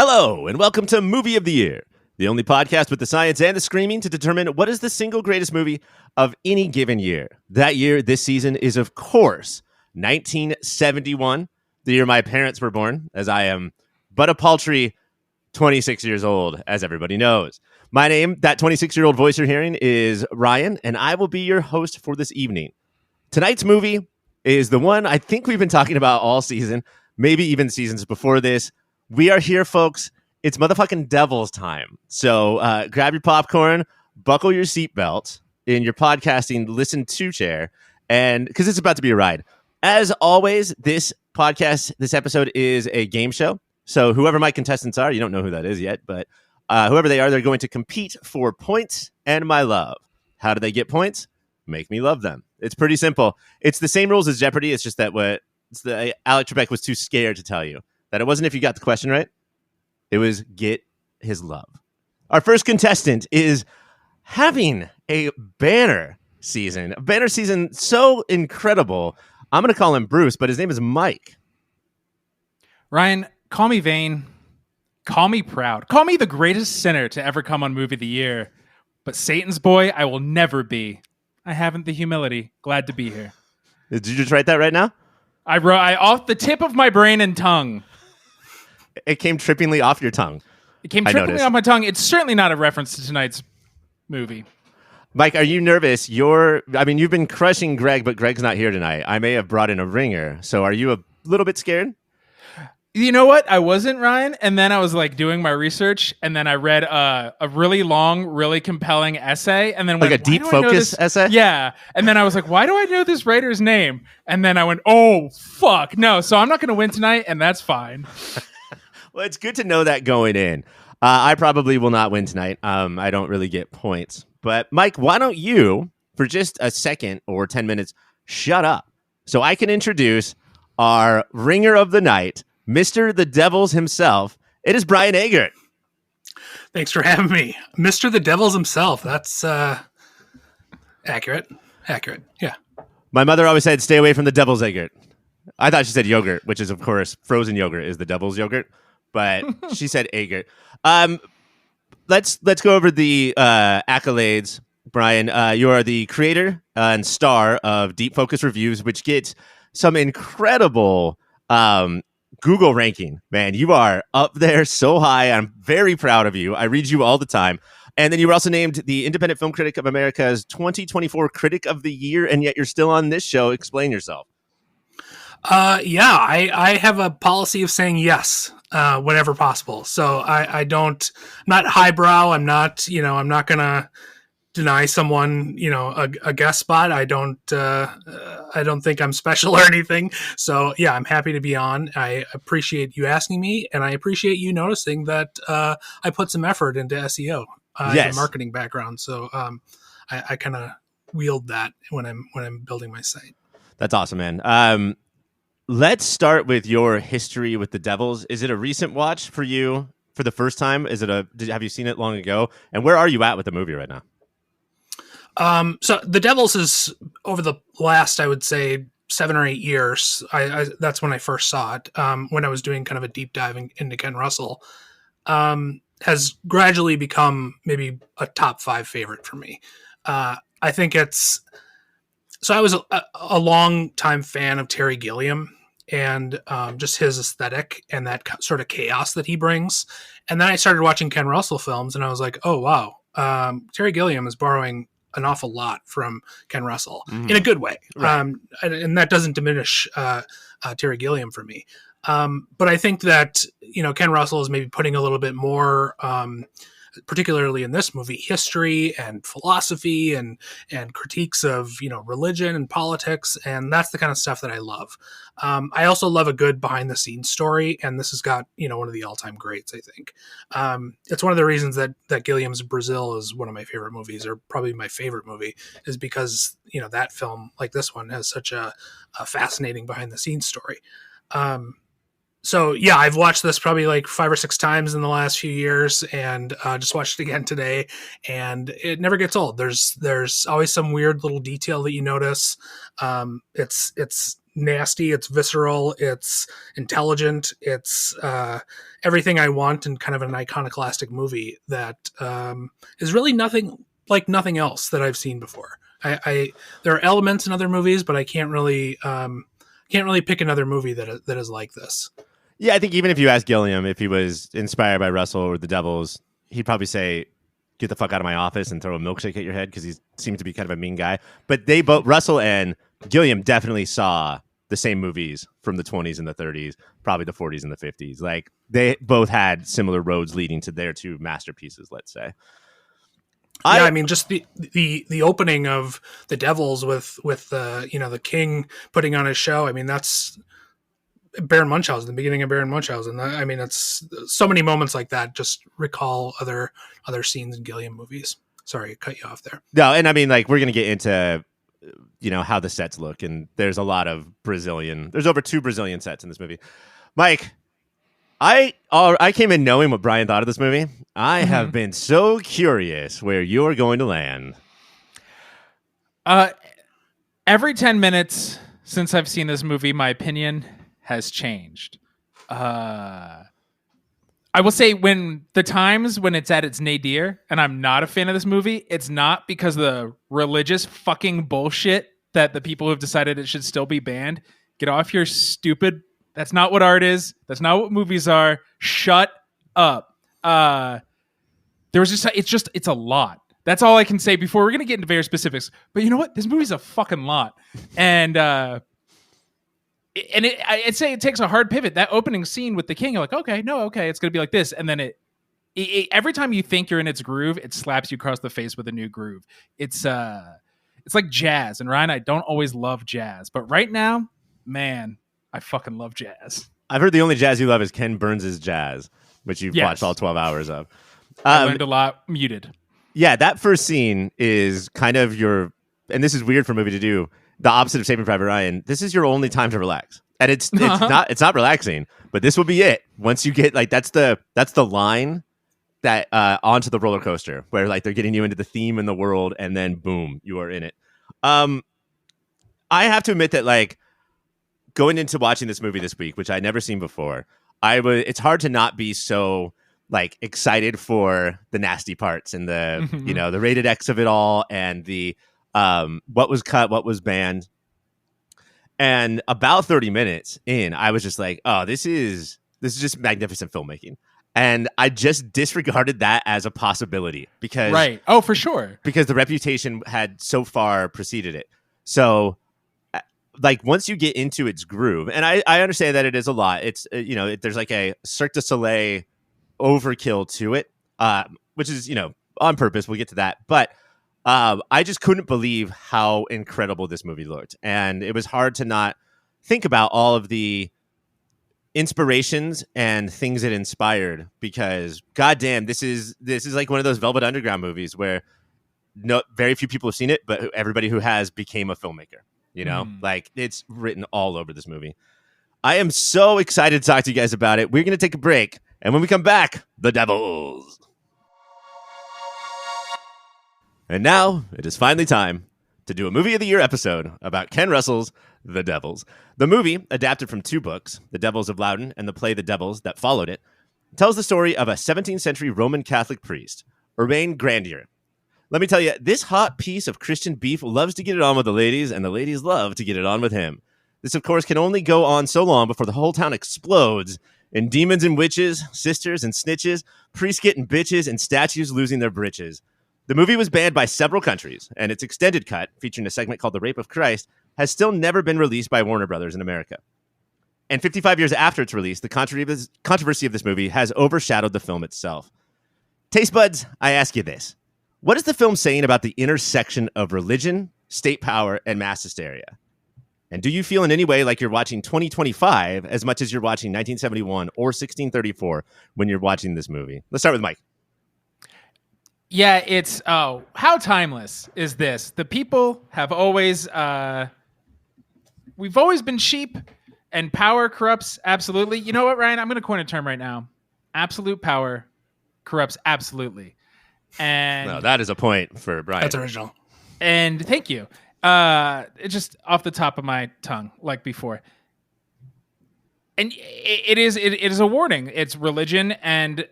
Hello, and welcome to Movie of the Year, the only podcast with the science and the screaming to determine what is the single greatest movie of any given year. That year, this season, is, of course, 1971, the year my parents were born, as I am but a paltry 26 years old, as everybody knows. My name, that 26-year-old voice you're hearing, is Ryan, and I will be your host for this evening. Tonight's movie is the one I think we've been talking about all season, maybe even seasons before this. We are here, folks. It's motherfucking Devil's time. So grab your popcorn, buckle your seatbelt in your podcasting listen to chair, and because it's about to be a ride. As always, this episode is a game show. So whoever my contestants are, you don't know who that is yet, but whoever they are, they're going to compete for points and my love. How do they get points? Make me love them. It's pretty simple. It's the same rules as Jeopardy. It's just that Alec Trebek was too scared to tell you. That it wasn't if you got the question right. It was get his love. Our first contestant is having a banner season. A banner season so incredible. I'm going to call him Bruce, but his name is Mike. Ryan, call me vain. Call me proud. Call me the greatest sinner to ever come on Movie of the Year. But Satan's boy, I will never be. I haven't the humility. Glad to be here. Did you just write that right now? I wrote off the tip of my brain and tongue. It came trippingly off your tongue. It came trippingly off my tongue. It's certainly not a reference to tonight's movie. Mike, are you nervous? You've been crushing Greg, but Greg's not here tonight. I may have brought in a ringer. So are you a little bit scared? You know what? I wasn't, Ryan. And then I was doing my research, and then I read a really long, really compelling essay, and then like a deep focus essay. Yeah, and then I was like, "Why do I know this writer's name?" And then I went, "Oh fuck, no!" So I'm not going to win tonight, and that's fine. Well, it's good to know that going in. I probably will not win tonight. I don't really get points, but Mike, why don't you, for just a second or 10 minutes, shut up so I can introduce our ringer of the night. Mr. The Devils himself. It is Brian Eggert. Thanks for having me. Mr. The Devils himself. That's accurate. Accurate. Yeah. My mother always said, stay away from the devil's Eggert. I thought she said yogurt, which is, of course, frozen yogurt is the devil's yogurt. But she said Eggert. Let's go over the accolades. Brian, you are the creator and star of Deep Focus Reviews, which gets some incredible Google ranking. Man, you are up there so high. I'm very proud of you. I read you all the time. And then you were also named the Independent Film Critic of America's 2024 Critic of the Year, and yet you're still on this show. Explain yourself. I have a policy of saying yes whenever possible. So I'm not highbrow. I'm not going to deny someone, a guest spot. I don't think I'm special or anything. So yeah, I'm happy to be on. I appreciate you asking me, and I appreciate you noticing that I put some effort into SEO. I have a marketing background, so I kind of wield that when I'm building my site. That's awesome, man. Let's start with your history with the Devils. Is it a recent watch for you for the first time? Have you seen it long ago? And where are you at with the movie right now? So The Devils is over the last, I would say, 7 or 8 years. That's when I first saw it. When I was doing kind of a deep dive into Ken Russell, has gradually become maybe a top 5 favorite for me. I think so I was a long time fan of Terry Gilliam and just his aesthetic and that sort of chaos that he brings. And then I started watching Ken Russell films, and I was like, oh, wow. Terry Gilliam is borrowing an awful lot from Ken Russell in a good way. Right. And that doesn't diminish Terry Gilliam for me. But I think that, Ken Russell is maybe putting a little bit more, particularly in this movie, history and philosophy and critiques of, religion and politics. And that's the kind of stuff that I love. I also love a good behind the scenes story. And this has got, one of the all time greats, I think. It's one of the reasons that Gilliam's Brazil is one of my favorite movies, or probably my favorite movie, is because, that film, like this one, has such a fascinating behind the scenes story. So yeah, I've watched this probably like 5 or 6 times in the last few years, and just watched it again today, and it never gets old. There's always some weird little detail that you notice. It's nasty, it's visceral, it's intelligent, it's everything I want in kind of an iconoclastic movie that is really nothing like nothing else that I've seen before. I there are elements in other movies, but I can't really pick another movie that is like this. Yeah, I think even if you ask Gilliam if he was inspired by Russell or The Devils, he'd probably say, "Get the fuck out of my office," and throw a milkshake at your head, because he seems to be kind of a mean guy. But they both, Russell and Gilliam, definitely saw the same movies from the 20s and the 30s, probably the 40s and the 50s. Like, they both had similar roads leading to their two masterpieces, let's say. Yeah, I mean, just the opening of The Devils with the king putting on his show. I mean, that's Baron Munchausen, the beginning of Baron Munchausen. I mean, it's so many moments like that. Just recall other scenes in Gilliam movies. Sorry, I cut you off there. No, and I mean, like, we're going to get into, how the sets look, and there's a lot of there's over 2 Brazilian sets in this movie. Mike, I came in knowing what Brian thought of this movie. I have been so curious where you're going to land. Every 10 minutes since I've seen this movie, my opinion has changed. I will say when it's at its nadir and I'm not a fan of this movie, it's not because of the religious fucking bullshit that the people who have decided it should still be banned. Get off your stupid. That's not what art is. That's not what movies are. Shut up. It's a lot. That's all I can say before we're going to get into very specifics. But you know what? This movie's a fucking lot. And, I'd say it takes a hard pivot. That opening scene with the king, you're like, okay, it's going to be like this. And then it every time you think you're in its groove, it slaps you across the face with a new groove. It's like jazz. And Ryan, I don't always love jazz. But right now, man, I fucking love jazz. I've heard the only jazz you love is Ken Burns' jazz, which you've watched all 12 hours of. I learned a lot muted. Yeah, that first scene is kind of and this is weird for a movie to do, the opposite of Saving Private Ryan. This is your only time to relax. And it's not relaxing, but this will be it. Once you get, like, that's the line that onto the roller coaster where, like, they're getting you into the theme and the world, and then boom, you are in it. I have to admit that, like, going into watching this movie this week, which I'd never seen before, it's hard to not be so, like, excited for the nasty parts and the the rated X of it all, and the what was cut, what was banned. And about 30 minutes in, I was just like, oh, this is just magnificent filmmaking. And I just disregarded that as a possibility because right. Oh, for sure. Because the reputation had so far preceded it. So, like, once you get into its groove, and I understand that it is a lot. It's there's like a Cirque du Soleil overkill to it, which is on purpose. We'll get to that, but I just couldn't believe how incredible this movie looked, and it was hard to not think about all of the inspirations and things it inspired, because goddamn, this is like one of those Velvet Underground movies where very few people have seen it, but everybody who has became a filmmaker. Like, it's written all over this movie. I am so excited to talk to you guys about it. We're going to take a break, and when we come back, The Devils. And now it is finally time to do a Movie of the Year episode about Ken Russell's The Devils. The movie, adapted from 2 books, The Devils of Loudon and the play The Devils that followed it, tells the story of a 17th century Roman Catholic priest, Urbain Grandier. Let me tell you, this hot piece of Christian beef loves to get it on with the ladies, and the ladies love to get it on with him. This, of course, can only go on so long before the whole town explodes in demons and witches, sisters and snitches, priests getting bitches, and statues losing their britches. The movie was banned by several countries, and its extended cut, featuring a segment called The Rape of Christ, has still never been released by Warner Brothers in America. And 55 years after its release, the controversy of this movie has overshadowed the film itself. Taste buds, I ask you this. What is the film saying about the intersection of religion, state power, and mass hysteria? And do you feel in any way like you're watching 2025 as much as you're watching 1971 or 1634 when you're watching this movie? Let's start with Mike. Yeah, it's, how timeless is this? The people have always, we've always been sheep, and power corrupts absolutely. You know what, Ryan? I'm going to coin a term right now. Absolute power corrupts absolutely. And no, that is a point for Brian. That's original. And thank you. Just off the top of my tongue, like before. And it is a warning. It's religion and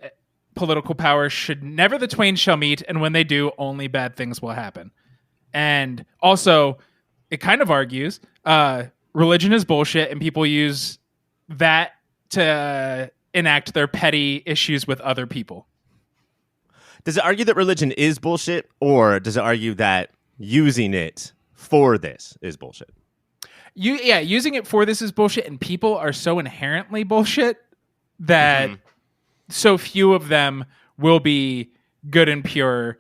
political power should never the twain shall meet, and when they do, only bad things will happen. And also, it kind of argues religion is bullshit, and people use that to enact their petty issues with other people. Does it argue that religion is bullshit, or does it argue that using it for this is bullshit? Using it for this is bullshit, and people are so inherently bullshit that so few of them will be good and pure.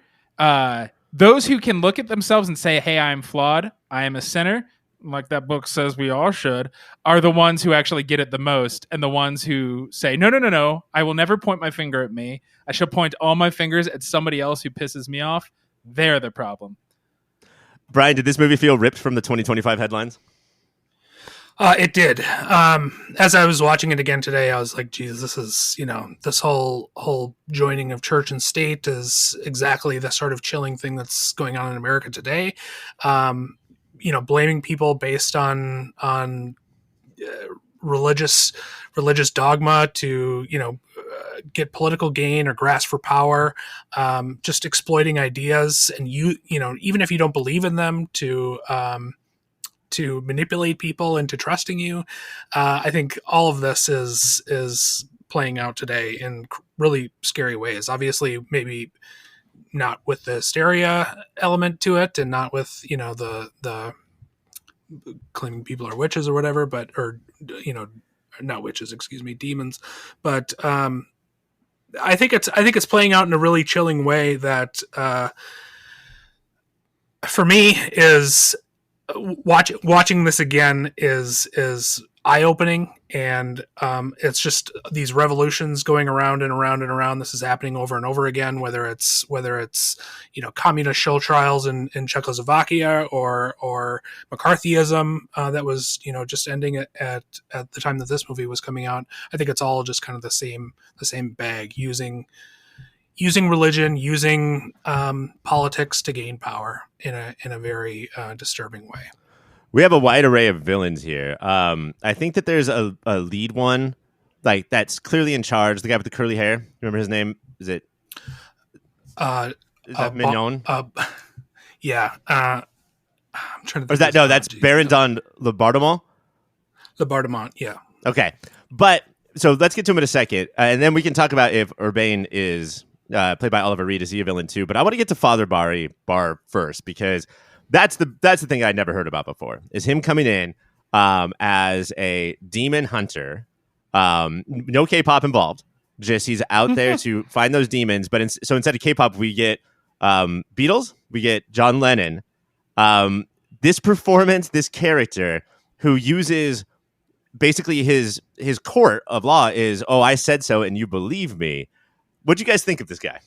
Those who can look at themselves and say, hey, I'm flawed, I am a sinner, like that book says we all should, are the ones who actually get it the most, and the ones who say, no, I will never point my finger at me. I shall point all my fingers at somebody else who pisses me off. They're the problem. Brian, did this movie feel ripped from the 2025 headlines? It did. As I was watching it again today, I was like, geez, this is, this whole joining of church and state is exactly the sort of chilling thing that's going on in America today. Blaming people based on religious dogma to, get political gain or grasp for power, just exploiting ideas, and even if you don't believe in them, to manipulate people into trusting you. I think all of this is playing out today in really scary ways. Obviously, maybe not with the hysteria element to it, and not with the claiming people are witches or whatever, or not witches, excuse me, demons. But I think it's playing out in a really chilling way that for me is. Watching this again is eye-opening, and it's just these revolutions going around and around and around. This is happening over and over again, whether it's communist show trials in Czechoslovakia or McCarthyism that was just ending at the time that this movie was coming out. I think it's all just kind of the same bag, using religion, using politics to gain power in a very disturbing way. We have a wide array of villains here. I think that there's a lead one, like that's clearly in charge. The guy with the curly hair. Remember his name? Is it? Is that Mignon? Yeah. I'm trying to. Think or is that no? That's Baron Don Laubardemont. Laubardemont. Yeah. Okay, but so let's get to him in a second, and then we can talk about if Urbane is. Played by Oliver Reed, is he a villain too? But I want to get to Father Barr first, because that's the thing I'd never heard about before, is him coming in as a demon hunter. No K-pop involved, just he's out there to find those demons. But so instead of K-pop, we get Beatles, we get John Lennon. This performance, this character who uses basically his court of law is, oh, I said so and you believe me. What'd you guys think of this guy?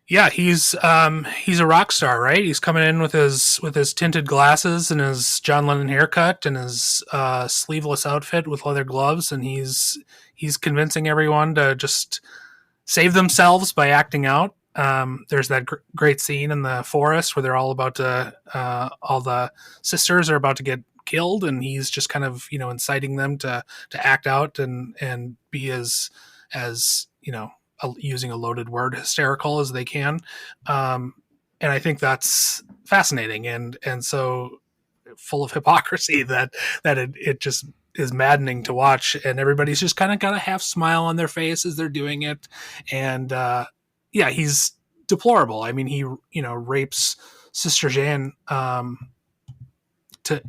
Yeah, he's a rock star, right? He's coming in with his tinted glasses and his John Lennon haircut and his sleeveless outfit with leather gloves, and he's convincing everyone to just save themselves by acting out. There's that great scene in the forest where they're all about to all the sisters are about to get killed, and he's just kind of inciting them to act out and be as using a loaded word, hysterical as they can. And I think that's fascinating and so full of hypocrisy that it just is maddening to watch, and everybody's just kind of got a half smile on their face as they're doing it. And he's deplorable. I mean, he rapes Sister Jeanne to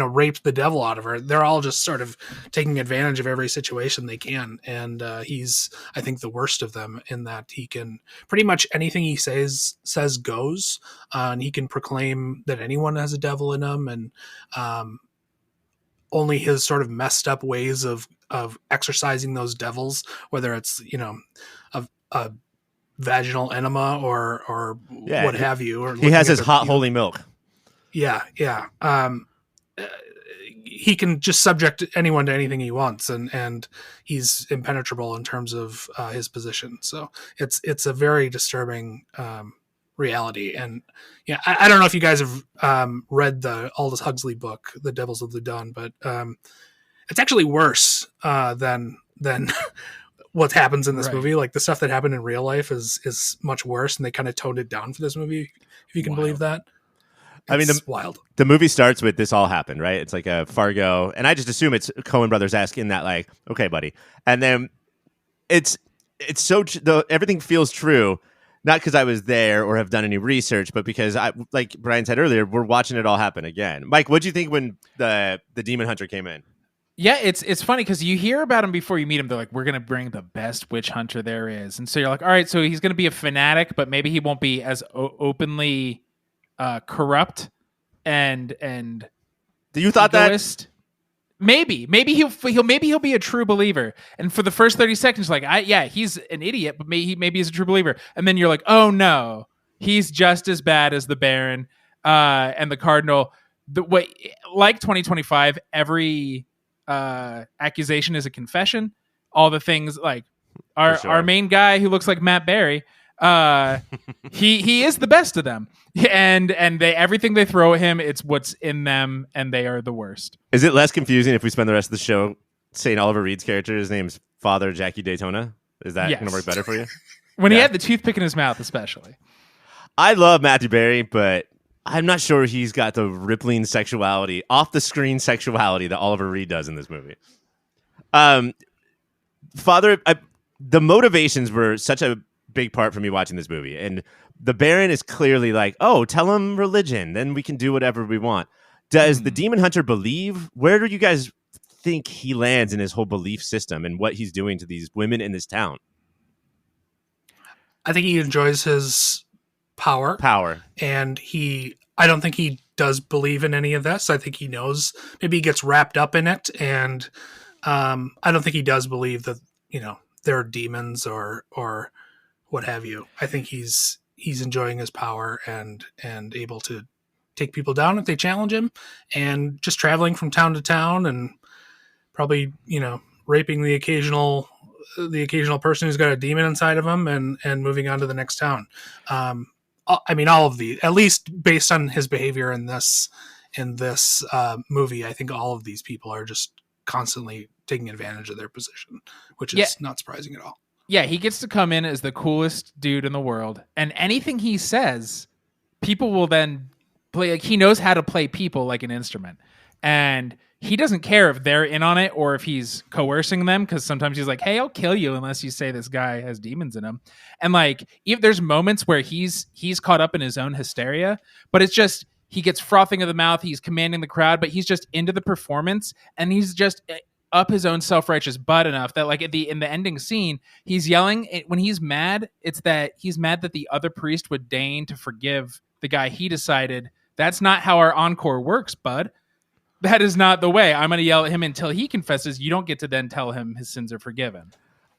rape the devil out of her. They're all just sort of taking advantage of every situation they can, and he's, I think, the worst of them in that he can pretty much anything he says goes, and he can proclaim that anyone has a devil in them, and only his sort of messed up ways of exercising those devils, whether it's a vaginal enema or what have you, or he has his hot holy milk. Yeah. He can just subject anyone to anything he wants, and he's impenetrable in terms of his position. So it's a very disturbing reality. And yeah, I don't know if you guys have read the Aldous Huxley book, The Devils of Loudon, but it's actually worse than what happens in this movie. Like the stuff that happened in real life is much worse, and they kind of toned it down for this movie, if you can believe that. It's wild. The movie starts with this all happened, right? It's like a Fargo, and I just assume it's Coen Brothers-esque in that, like, okay, buddy, and then it's so everything feels true, not because I was there or have done any research, but because like Brian said earlier, we're watching it all happen again. Mike, what'd you think when the demon hunter came in? Yeah, it's funny because you hear about him before you meet him. They're like, we're going to bring the best witch hunter there is. And so you're like, all right, so he's going to be a fanatic, but maybe he won't be as openly corrupt and you thought egoist. Maybe he'll be a true believer. And for the first 30 seconds, like, he's an idiot, but maybe he's a true believer. And then you're like, oh no, he's just as bad as the Baron and the Cardinal. Like 2025, every accusation is a confession. All the things, like our main guy who looks like Matt Berry, he is the best of them, and everything they throw at him, it's what's in them, and they are the worst. Is it less confusing if we spend the rest of the show saying Oliver Reed's character, his name's Father Jackie Daytona? Is that going to work better for you? When he had the toothpick in his mouth, especially. I love Matthew Berry, but I'm not sure he's got the rippling sexuality, off the screen sexuality that Oliver Reed does in this movie. The motivations were such a big part for me watching this movie, and the Baron is clearly like, oh, tell him religion, then we can do whatever we want. Does the demon hunter believe? Where do you guys think he lands in his whole belief system and what he's doing to these women in this town? I think he enjoys his power, and I don't think he does believe in any of this. I think he knows, maybe he gets wrapped up in it, and I don't think he does believe that, there are demons or what have you. I think he's enjoying his power and able to take people down if they challenge him, and just traveling from town to town, and probably, raping the occasional person who's got a demon inside of him, and moving on to the next town. I mean, all of these, at least based on his behavior in this movie, I think all of these people are just constantly taking advantage of their position, which is not surprising at all. Yeah, he gets to come in as the coolest dude in the world, and anything he says, people will then play. Like, he knows how to play people like an instrument, and he doesn't care if they're in on it or if he's coercing them, because sometimes he's like, hey, I'll kill you unless you say this guy has demons in him. And like, if there's moments where he's caught up in his own hysteria, but it's just, he gets frothing of the mouth, he's commanding the crowd, but he's just into the performance, and he's just up his own self-righteous butt enough that, like, in the ending scene, he's yelling. When he's mad, it's that he's mad that the other priest would deign to forgive the guy he decided, that's not how our encore works, bud. That is not the way. I'm going to yell at him until he confesses. You don't get to then tell him his sins are forgiven.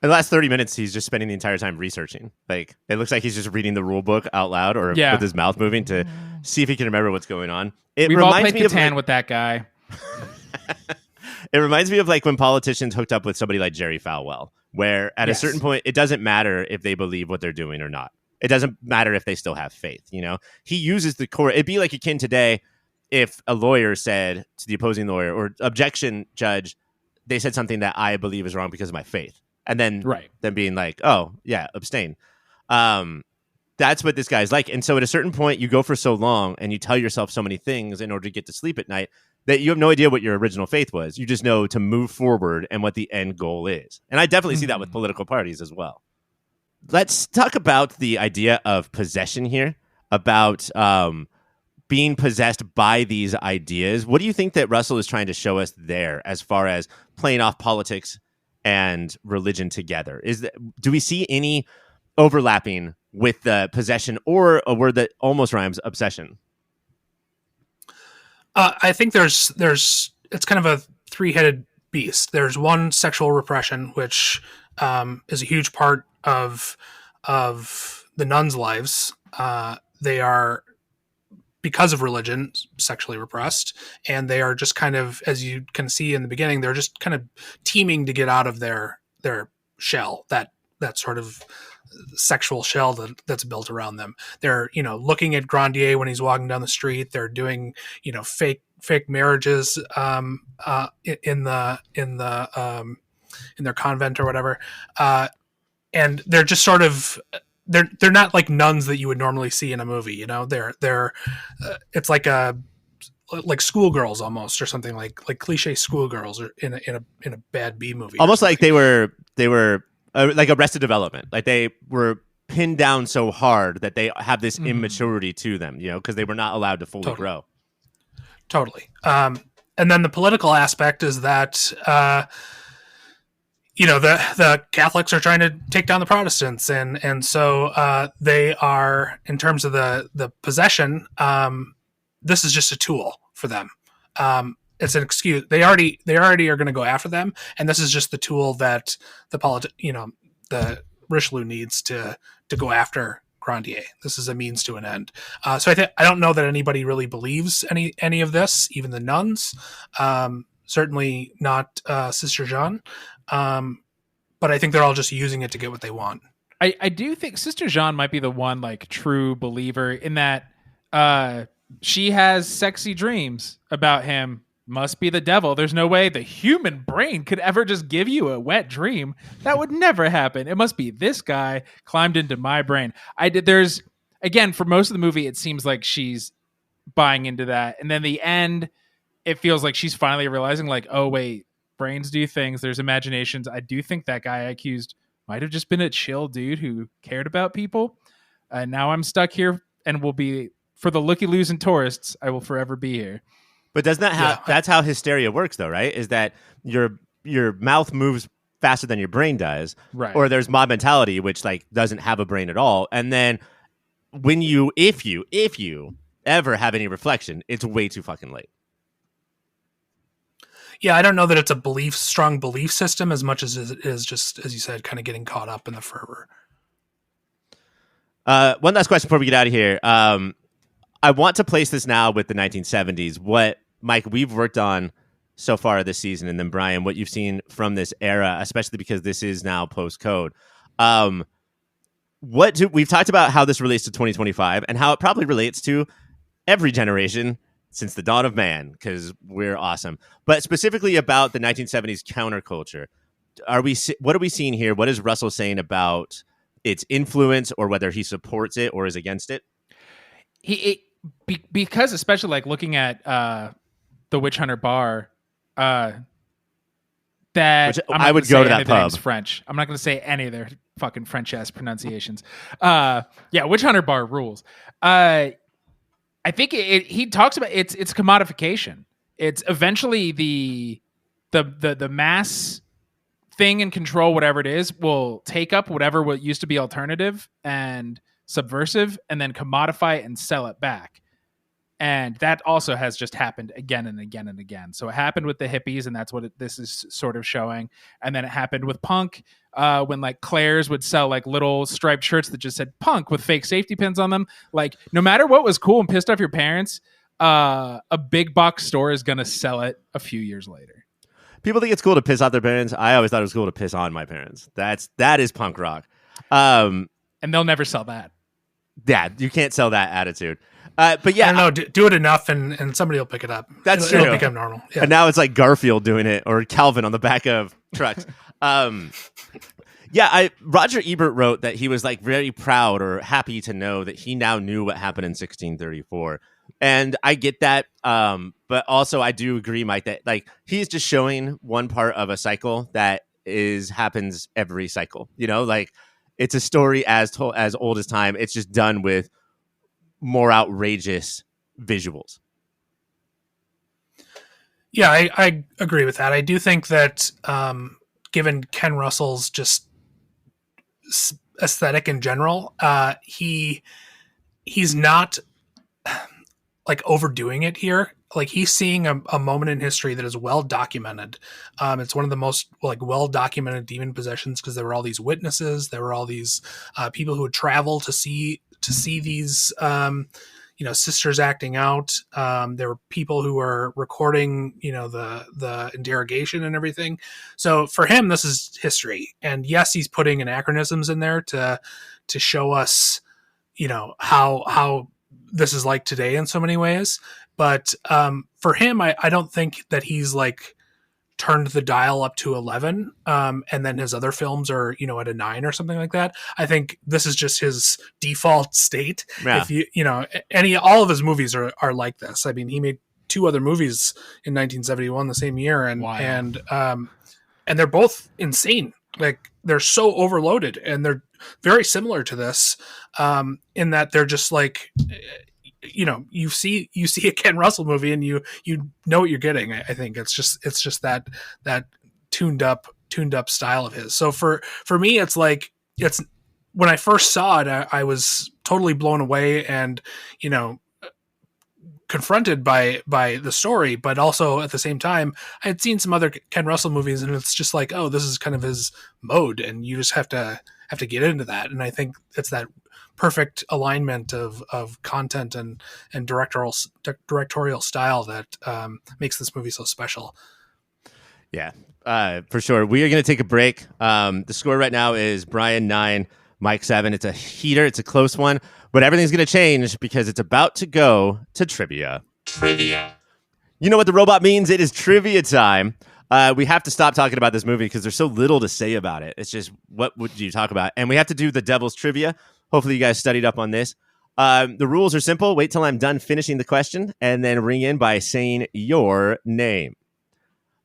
In the last 30 minutes, he's just spending the entire time researching. Like, it looks like he's just reading the rule book out loud or with his mouth moving to see if he can remember what's going on. We've all played Catan with that guy. It reminds me of, like, when politicians hooked up with somebody like Jerry Falwell, where at a certain point, it doesn't matter if they believe what they're doing or not. It doesn't matter if they still have faith. He uses the core. It'd be like akin today if a lawyer said to the opposing lawyer or objection judge, they said something that I believe is wrong because of my faith. And then them being like, oh, yeah, abstain. That's what this guy's like. And so at a certain point, you go for so long and you tell yourself so many things in order to get to sleep at night that you have no idea what your original faith was. You just know to move forward and what the end goal is. And I definitely see that with political parties as well. Let's talk about the idea of possession here, about being possessed by these ideas. What do you think that Russell is trying to show us there as far as playing off politics and religion together? Do we see any overlapping with the possession, or a word that almost rhymes, obsession? I think it's kind of a three-headed beast. There's one, sexual repression, which is a huge part of the nuns' lives. They are, because of religion, sexually repressed, and they are just kind of, as you can see in the beginning, they're just kind of teeming to get out of their shell, that sort of sexual shell that's built around them. They're, looking at Grandier when he's walking down the street. They're doing, fake marriages in their convent or whatever, and they're just sort of they're not like nuns that you would normally see in a movie. They're it's like schoolgirls almost, or something like cliche schoolgirls, or in a bad B movie. Almost like they were like Arrested Development. Like they were pinned down so hard that they have this immaturity to them, because they were not allowed to fully grow. Totally. And then the political aspect is that, the Catholics are trying to take down the Protestants. And so they are, in terms of the possession, this is just a tool for them. It's an excuse. They already are going to go after them. And this is just the tool that the Richelieu needs to go after Grandier. This is a means to an end. So I don't know that anybody really believes any of this, even the nuns. Certainly not Sister Jeanne. But I think they're all just using it to get what they want. I do think Sister Jeanne might be the one like true believer in that she has sexy dreams about him. Must be the devil. There's no way the human brain could ever just give you a wet dream. That would never happen. It must be this guy climbed into my brain. There's, again, for most of the movie, it seems like she's buying into that. And then the end, it feels like she's finally realizing like, oh wait, brains do things. There's imaginations. I do think that guy I accused might have just been a chill dude who cared about people. Now I'm stuck here and will be, for the looky-loos and tourists, I will forever be here. But doesn't that that's how hysteria works, though, right? Is that your mouth moves faster than your brain does, right? Or there's mob mentality, which like doesn't have a brain at all. And then if you ever have any reflection, it's way too fucking late. Yeah, I don't know that it's a strong belief system as much as it is just, as you said, kind of getting caught up in the fervor. One last question before we get out of here. I want to place this now with the 1970s. What, Mike, we've worked on so far this season, and then Brian, what you've seen from this era, especially because this is now post-code. We've talked about how this relates to 2025 and how it probably relates to every generation since the dawn of man, because we're awesome. But specifically about the 1970s counterculture, what are we seeing here? What is Russell saying about its influence, or whether he supports it or is against it? Because especially like looking at the Witch Hunter bar, that I would go to that pub. French. I'm not going to say any of their fucking French ass pronunciations. Witch Hunter bar rules. I think he talks about it's commodification. It's eventually the mass thing and control, whatever it is, will take up whatever used to be alternative and subversive, and then commodify it and sell it back. And that also has just happened again and again and again. So it happened with the hippies, and that's what this is sort of showing. And then it happened with punk, when like Claire's would sell like little striped shirts that just said punk with fake safety pins on them. Like no matter what was cool and pissed off your parents, a big box store is going to sell it a few years later. People think it's cool to piss off their parents. I always thought it was cool to piss on my parents. That is punk rock. And they'll never sell that. Yeah, you can't sell that attitude. But yeah, I don't know. Do it enough, and somebody will pick it up. It'll become normal. Yeah. And now it's like Garfield doing it, or Calvin on the back of trucks. Roger Ebert wrote that he was like very proud or happy to know that he now knew what happened in 1634, and I get that. But also I do agree, Mike, that like he's just showing one part of a cycle that happens every cycle. Like it's a story as old as time. It's just done with more outrageous visuals. Yeah, I agree with that. I do think that given Ken Russell's just aesthetic in general, he's not like overdoing it here. Like he's seeing a moment in history that is well documented. It's one of the most like well documented demon possessions because there were all these witnesses, there were all these people who would travel to see these sisters acting out. There were people who were recording, the interrogation and everything. So for him, this is history. And yes, he's putting anachronisms in there to show us, how this is like today in so many ways. But for him, I don't think that he's like turned the dial up to 11, and then his other films are at a 9 or something like that. I think this is just his default state. Yeah. If all of his movies are like this. I mean, he made 2 other movies in 1971 the same year, and Wow. and they're both insane. Like, they're so overloaded, and they're very similar to this, in that they're just like, you see a Ken Russell movie and you know what you're getting. I think it's just that tuned up style of his. So for me, it's like, when I first saw it, I was totally blown away and, confronted by the story, but also at the same time, I had seen some other Ken Russell movies and it's just like, oh, this is kind of his mode, and you just have to get into that. And I think it's that perfect alignment of content and directorial style that makes this movie so special. Yeah, for sure. We are going to take a break. The score right now is Brian 9, Mike 7. It's a heater. It's a close one, but everything's going to change because it's about to go to trivia. You know what the robot means? It is trivia time. We have to stop talking about this movie because there's so little to say about it. It's just, what would you talk about? And we have to do the devil's trivia. Hopefully you guys studied up on this. The rules are simple. Wait till I'm done finishing the question and then ring in by saying your name.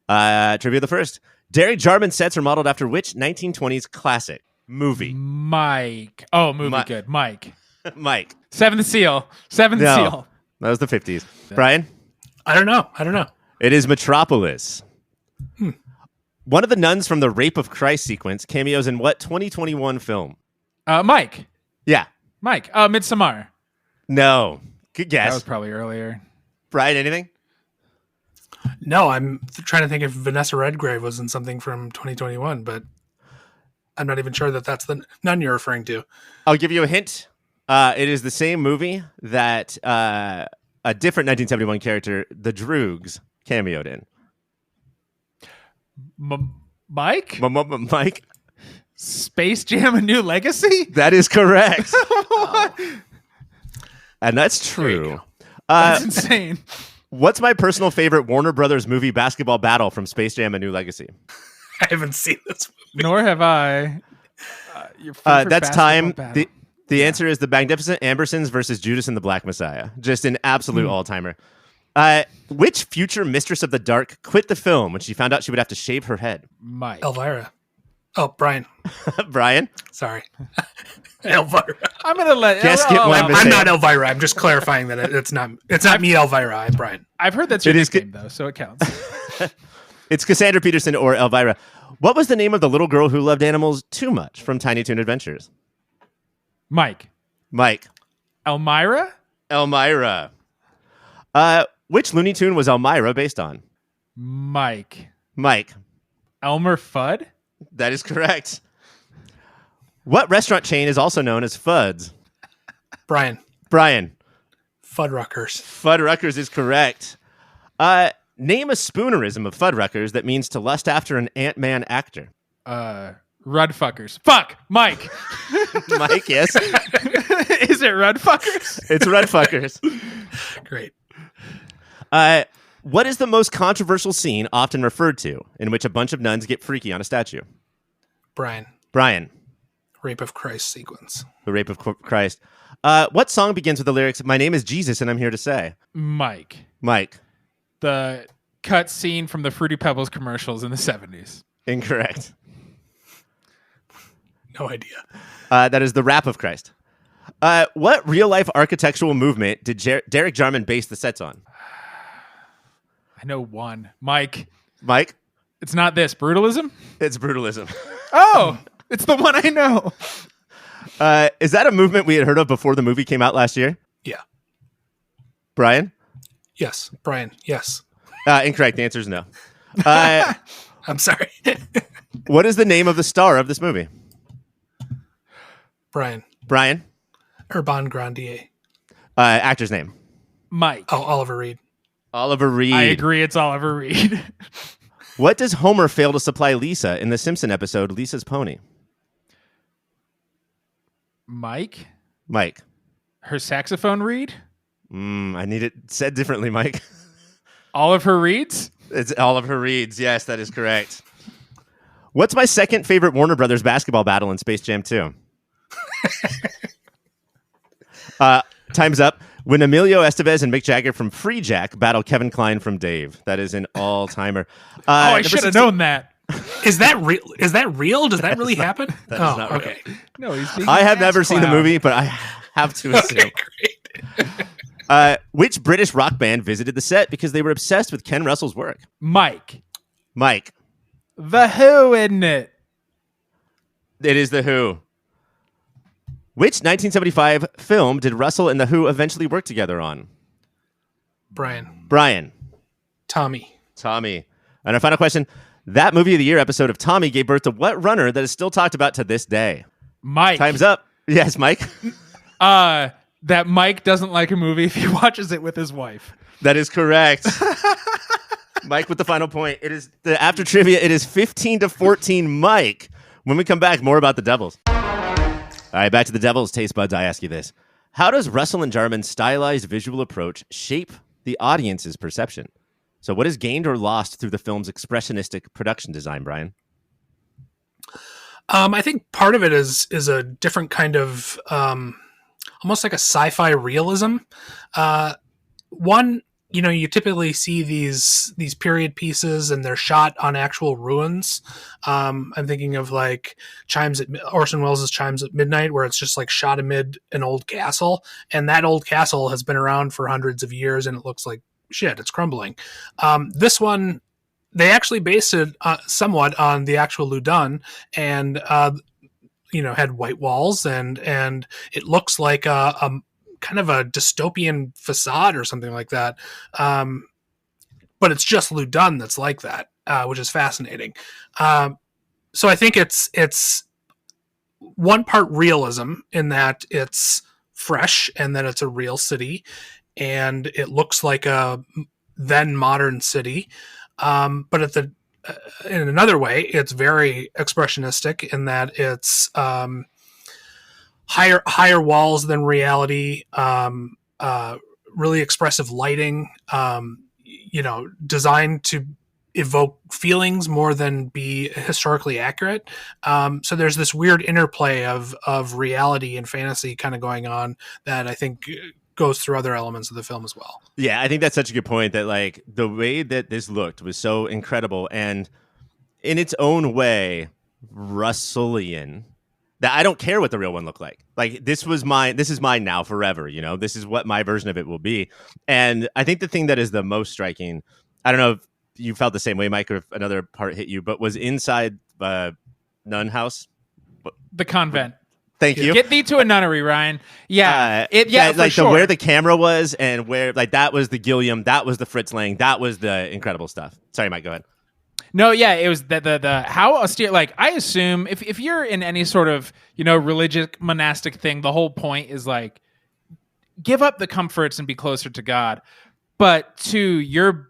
Trivia the first. Derek Jarman sets are modeled after which 1920s classic movie? Mike. Oh, movie good. Mike. Mike. Seventh Seal. No, Seal. that was the 50s. Brian? I don't know. It is Metropolis. One of the nuns from the Rape of Christ sequence cameos in what 2021 film? Mike. Yeah. Mike. Midsommar. No. Good guess. That was probably earlier. Brian, anything? No, I'm trying to think if Vanessa Redgrave was in something from 2021, but I'm not even sure that that's the nun you're referring to. I'll give you a hint. It is the same movie that a different 1971 character, the Droogs, cameoed in. Mike? Mike? Space Jam: A New Legacy? That is correct. And that's true. That's insane. What's my personal favorite Warner Brothers movie basketball battle from Space Jam: A New Legacy? I haven't seen this movie. Nor have I. Your favorite that's basketball time. battle. The answer is The Magnificent Ambersons versus Judas and the Black Messiah. Just an absolute all-timer. Which future Mistress of the Dark quit the film when she found out she would have to shave her head? Mike. Elvira. Oh, Brian. Brian? Sorry. Elvira. I'm going to let... Guess get one I'm not Elvira. I'm just clarifying that it's not me, Elvira. I'm Brian. I've heard that's your nickname, though, so it counts. It's Cassandra Peterson or Elvira. What was the name of the little girl who loved animals too much from Tiny Toon Adventures? Mike. Elmira. Which Looney Tune was Elmira based on? Mike. Elmer Fudd? That is correct. What restaurant chain is also known as Fudd's? Brian. Fuddruckers. Fuddruckers is correct. Name a spoonerism of Fuddruckers that means to lust after an Ant-Man actor. Rudfuckers. Fuck! Mike! Mike, yes. Is it Rudfuckers? It's Rudfuckers. Great. What is the most controversial scene often referred to in which a bunch of nuns get freaky on a statue? Brian. Rape of Christ sequence. The Rape of Christ. What song begins with the lyrics, "My name is Jesus and I'm here to say"? Mike. The cut scene from the Fruity Pebbles commercials in the 70s. Incorrect. No idea. That is the Rap of Christ. What real-life architectural movement did Derek Jarman base the sets on? I know one. Mike. It's not this. Brutalism? It's brutalism. Oh, it's the one I know. Is that a movement we had heard of before the movie came out last year? Yeah. Brian? Yes. Brian, yes. Incorrect. The answer is no. I'm sorry. What is the name of the star of this movie? Brian. Brian? Urban Grandier. Actor's name. Mike. Oh, Oliver Reed. Oliver Reed. I agree. It's Oliver Reed. What does Homer fail to supply Lisa in the Simpson episode Lisa's Pony? Mike. Mike. Her saxophone reed. I need it said differently, Mike. All of her reeds. It's all of her reads. Yes, that is correct. What's my second favorite Warner Brothers basketball battle in Space Jam 2? Time's up. When Emilio Estevez and Mick Jagger from Free Jack battle Kevin Kline from Dave. That is an all-timer. I should have known that. Is that real? Is that real? Does that really happen? That is not real. Okay. No, he's being I have an never ass seen the clown. movie, but I have to assume. Okay, great. Which British rock band visited the set because they were obsessed with Ken Russell's work? Mike. Mike. The Who, isn't it? It is The Who. Which 1975 film did Russell and The Who eventually work together on? Brian. Tommy. And our final question. That Movie of the Year episode of Tommy gave birth to what runner that is still talked about to this day? Mike. Time's up. Yes, Mike. That Mike doesn't like a movie if he watches it with his wife. That is correct. Mike with the final point. It is after trivia. It is 15-14, Mike. When we come back, more about the Devils. All right, back to the Devils. Taste buds, I ask you this. How does Russell and Jarman's stylized visual approach shape the audience's perception? So what is gained or lost through the film's expressionistic production design, Brian? I think part of it is a different kind of almost like a sci-fi realism. One, you typically see these period pieces and they're shot on actual ruins. I'm thinking of like Orson Welles' Chimes at Midnight, where it's just like shot amid an old castle, and that old castle has been around for hundreds of years and it looks like shit, it's crumbling. This one, they actually based it somewhat on the actual Loudon, and had white walls, and it looks like a kind of a dystopian facade or something like that. But it's just Loudon that's like that, which is fascinating. So I think it's one part realism in that it's fresh and that it's a real city and it looks like a then modern city. But in another way, it's very expressionistic in that it's higher walls than reality, really expressive lighting, designed to evoke feelings more than be historically accurate. So there's this weird interplay of reality and fantasy kind of going on that I think goes through other elements of the film as well. Yeah, I think that's such a good point that like the way that this looked was so incredible and in its own way Russellian that I don't care what the real one looked like. Like this is mine now forever, this is what my version of it will be. And I think the thing that is the most striking, I don't know if you felt the same way, Mike, or if another part hit you, but was inside Nun House. The convent. Thank you. Get thee to a nunnery, Ryan. Yeah. Like sure. where the camera was and where like that was the Gilliam, that was the Fritz Lang, that was the incredible stuff. Sorry, Mike, go ahead. No, yeah, it was the how austere. Like I assume if you're in any sort of religious monastic thing, the whole point is like give up the comforts and be closer to God. But your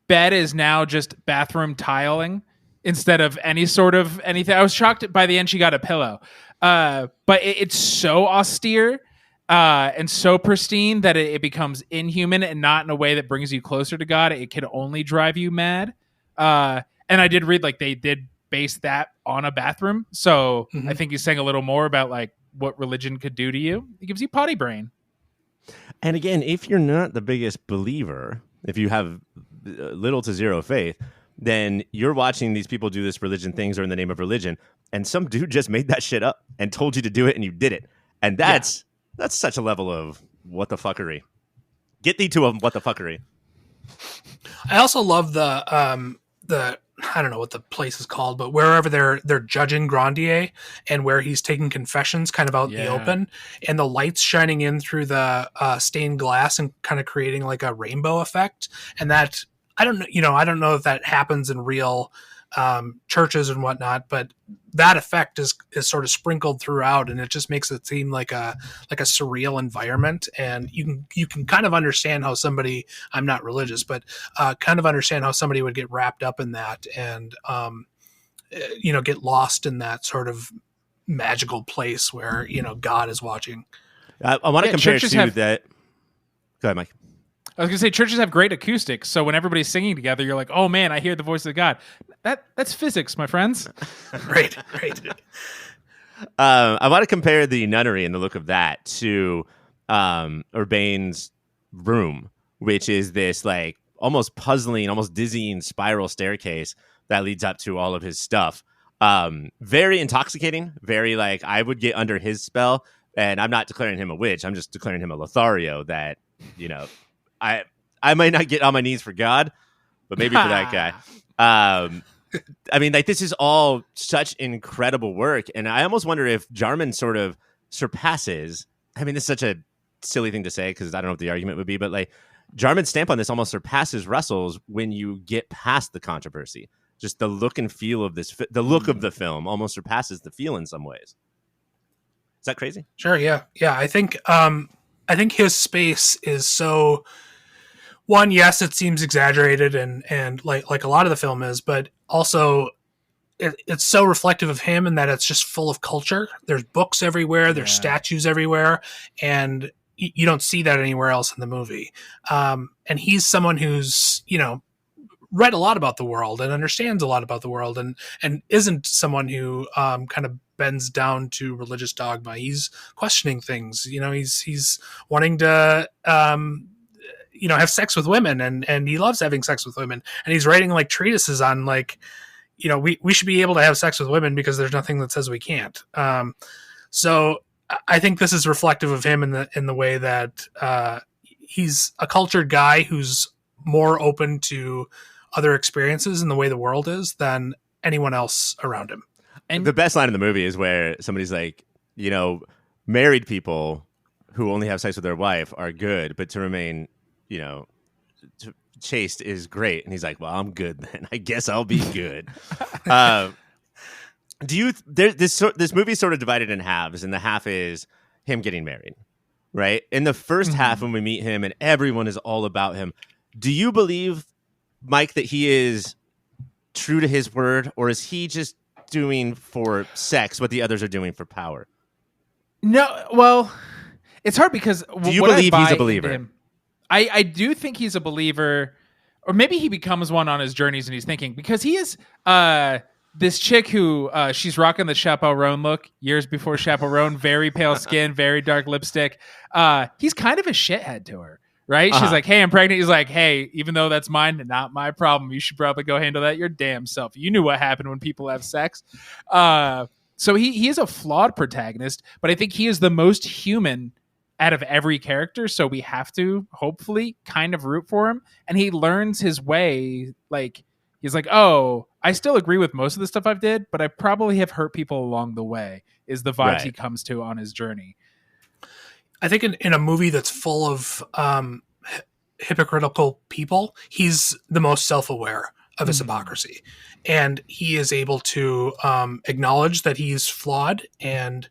bed is now just bathroom tiling instead of any sort of anything. I was shocked by the end she got a pillow. But it's so austere and so pristine that it becomes inhuman and not in a way that brings you closer to God. It can only drive you mad. And I did read like they did base that on a bathroom. So I think he's saying a little more about like what religion could do to you. It gives you potty brain. And again, if you're not the biggest believer, if you have little to zero faith, then you're watching these people do this religion things or in the name of religion, and some dude just made that shit up and told you to do it, and you did it. And that's such a level of what the fuckery. Get thee to a what the fuckery. I also love the I don't know what the place is called, but wherever they're judging Grandier and where he's taking confessions kind of out in the open, and the lights shining in through the stained glass and kind of creating like a rainbow effect. And that I don't know if that happens in real churches and whatnot, but that effect is sort of sprinkled throughout, and it just makes it seem like a surreal environment. And you can kind of understand how somebody, I'm not religious, but kind of understand how somebody would get wrapped up in that and get lost in that sort of magical place where God is watching. I want to compare to that. Go ahead, Mike. I was going to say churches have great acoustics, so when everybody's singing together, you're like, "Oh man, I hear the voice of God." That's physics, my friends. Right. I want to compare the nunnery and the look of that to Urbain's room, which is this like almost puzzling, almost dizzying spiral staircase that leads up to all of his stuff. Very intoxicating. Very like I would get under his spell, and I'm not declaring him a witch. I'm just declaring him a Lothario that I might not get on my knees for God, but maybe for that guy. I mean, like this is all such incredible work, and I almost wonder if Jarman sort of surpasses. I mean, this is such a silly thing to say because I don't know what the argument would be, but like Jarman's stamp on this almost surpasses Russell's when you get past the controversy. Just the look and feel of this, the look of the film almost surpasses the feel in some ways. Is that crazy? Sure. Yeah. I think his space is so. One, yes, it seems exaggerated and like a lot of the film is, but also it's so reflective of him in that it's just full of culture. There's books everywhere, there's statues everywhere, and you don't see that anywhere else in the movie. And he's someone who's read a lot about the world and understands a lot about the world, and isn't someone who kind of bends down to religious dogma. He's questioning things. He's wanting to have sex with women, and he loves having sex with women, and he's writing like treatises on like we should be able to have sex with women because there's nothing that says we can't. So I think this is reflective of him in the way that he's a cultured guy who's more open to other experiences in the way the world is than anyone else around him. And the best line in the movie is where somebody's like, married people who only have sex with their wife are good, but to remain, chaste is great. And he's like, well, I'm good then. I guess I'll be good. This movie is sort of divided in halves, and the half is him getting married, right? In the first half, when we meet him and everyone is all about him, do you believe, Mike, that he is true to his word, or is he just doing for sex what the others are doing for power? No, well, it's hard because do you believe he's a believer? I do think he's a believer, or maybe he becomes one on his journeys and he's thinking, because he is this chick who she's rocking the Chaperone look years before Chaperone, very pale skin, very dark lipstick. He's kind of a shithead to her. Right? She's like, hey, I'm pregnant. He's like, hey, even though that's mine, not my problem. You should probably go handle that your damn self. You knew what happened when people have sex. So he is a flawed protagonist, but I think he is the most human out of every character. So we have to hopefully kind of root for him. And he learns his way. Like, he's like, oh, I still agree with most of the stuff I've did, but I probably have hurt people along the way, is the vibes he comes to on his journey. I think in a movie that's full of hypocritical people, he's the most self-aware of his hypocrisy. And he is able to acknowledge that he's flawed and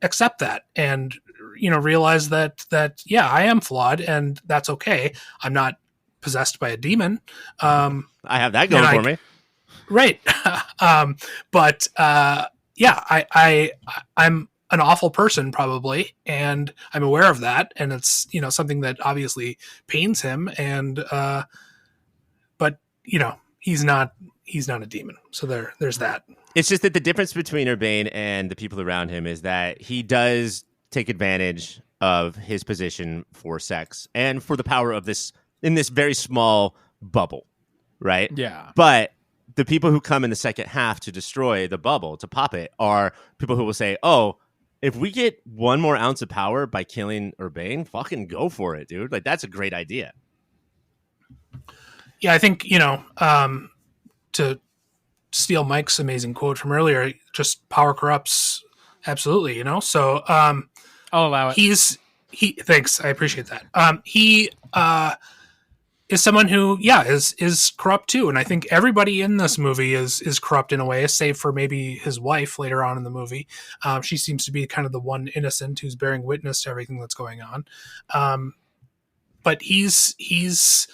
accept that and, realize that, I am flawed and that's okay. I'm not possessed by a demon. I have that going for me. Right. But I'm an awful person probably, and I'm aware of that, and it's something that obviously pains him, and but he's not a demon, so there's that. It's just that the difference between Urbain and the people around him is that he does take advantage of his position for sex and for the power of this in this very small bubble, right? Yeah. But the people who come in the second half to destroy the bubble, to pop it, are people who will say, oh, if we get one more ounce of power by killing Urbain, fucking go for it, dude. Like, that's a great idea. Yeah, I think, to steal Mike's amazing quote from earlier, just power corrupts absolutely, So I'll allow it. Thanks, I appreciate that. He someone who, is corrupt too. And I think everybody in this movie is corrupt in a way, save for maybe his wife later on in the movie. She seems to be kind of the one innocent who's bearing witness to everything that's going on. But he's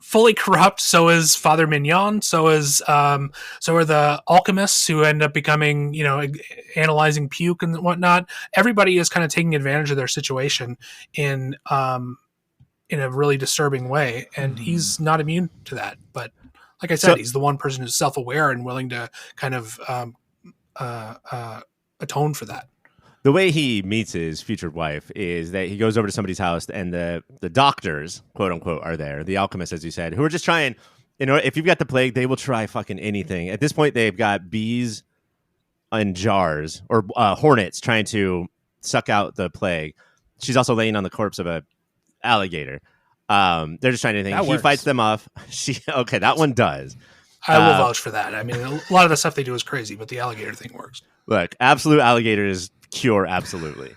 fully corrupt. So is Father Mignon. So are the alchemists who end up becoming, analyzing puke and whatnot. Everybody is kind of taking advantage of their situation in a really disturbing way, and he's not immune to that. But like I said, he's the one person who's self-aware and willing to kind of atone for that. The way he meets his future wife is that he goes over to somebody's house, and the doctors, quote unquote, are there. The alchemists, as you said, who are just trying. If you've got the plague, they will try fucking anything. At this point, they've got bees in jars or hornets trying to suck out the plague. She's also laying on the corpse of a alligator. They're just trying anything. He fights them off. That one does. I will vouch for that. I mean, a lot of the stuff they do is crazy, but the alligator thing works. Look, absolute alligators cure absolutely.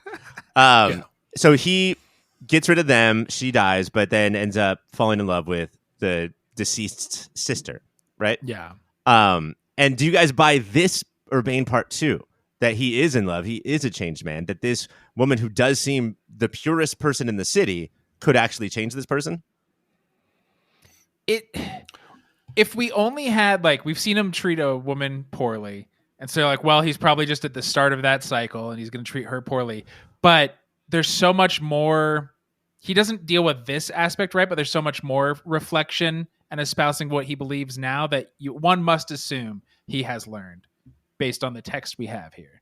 So he gets rid of them. She dies, but then ends up falling in love with the deceased sister, right? Yeah. And do you guys buy this urbane part too? That he is in love, he is a changed man, that this woman who does seem the purest person in the city could actually change this person? If we only had, we've seen him treat a woman poorly, and so he's probably just at the start of that cycle and he's going to treat her poorly. But there's so much more. He doesn't deal with this aspect, right? But there's so much more reflection and espousing what he believes now that one must assume he has learned based on the text we have here.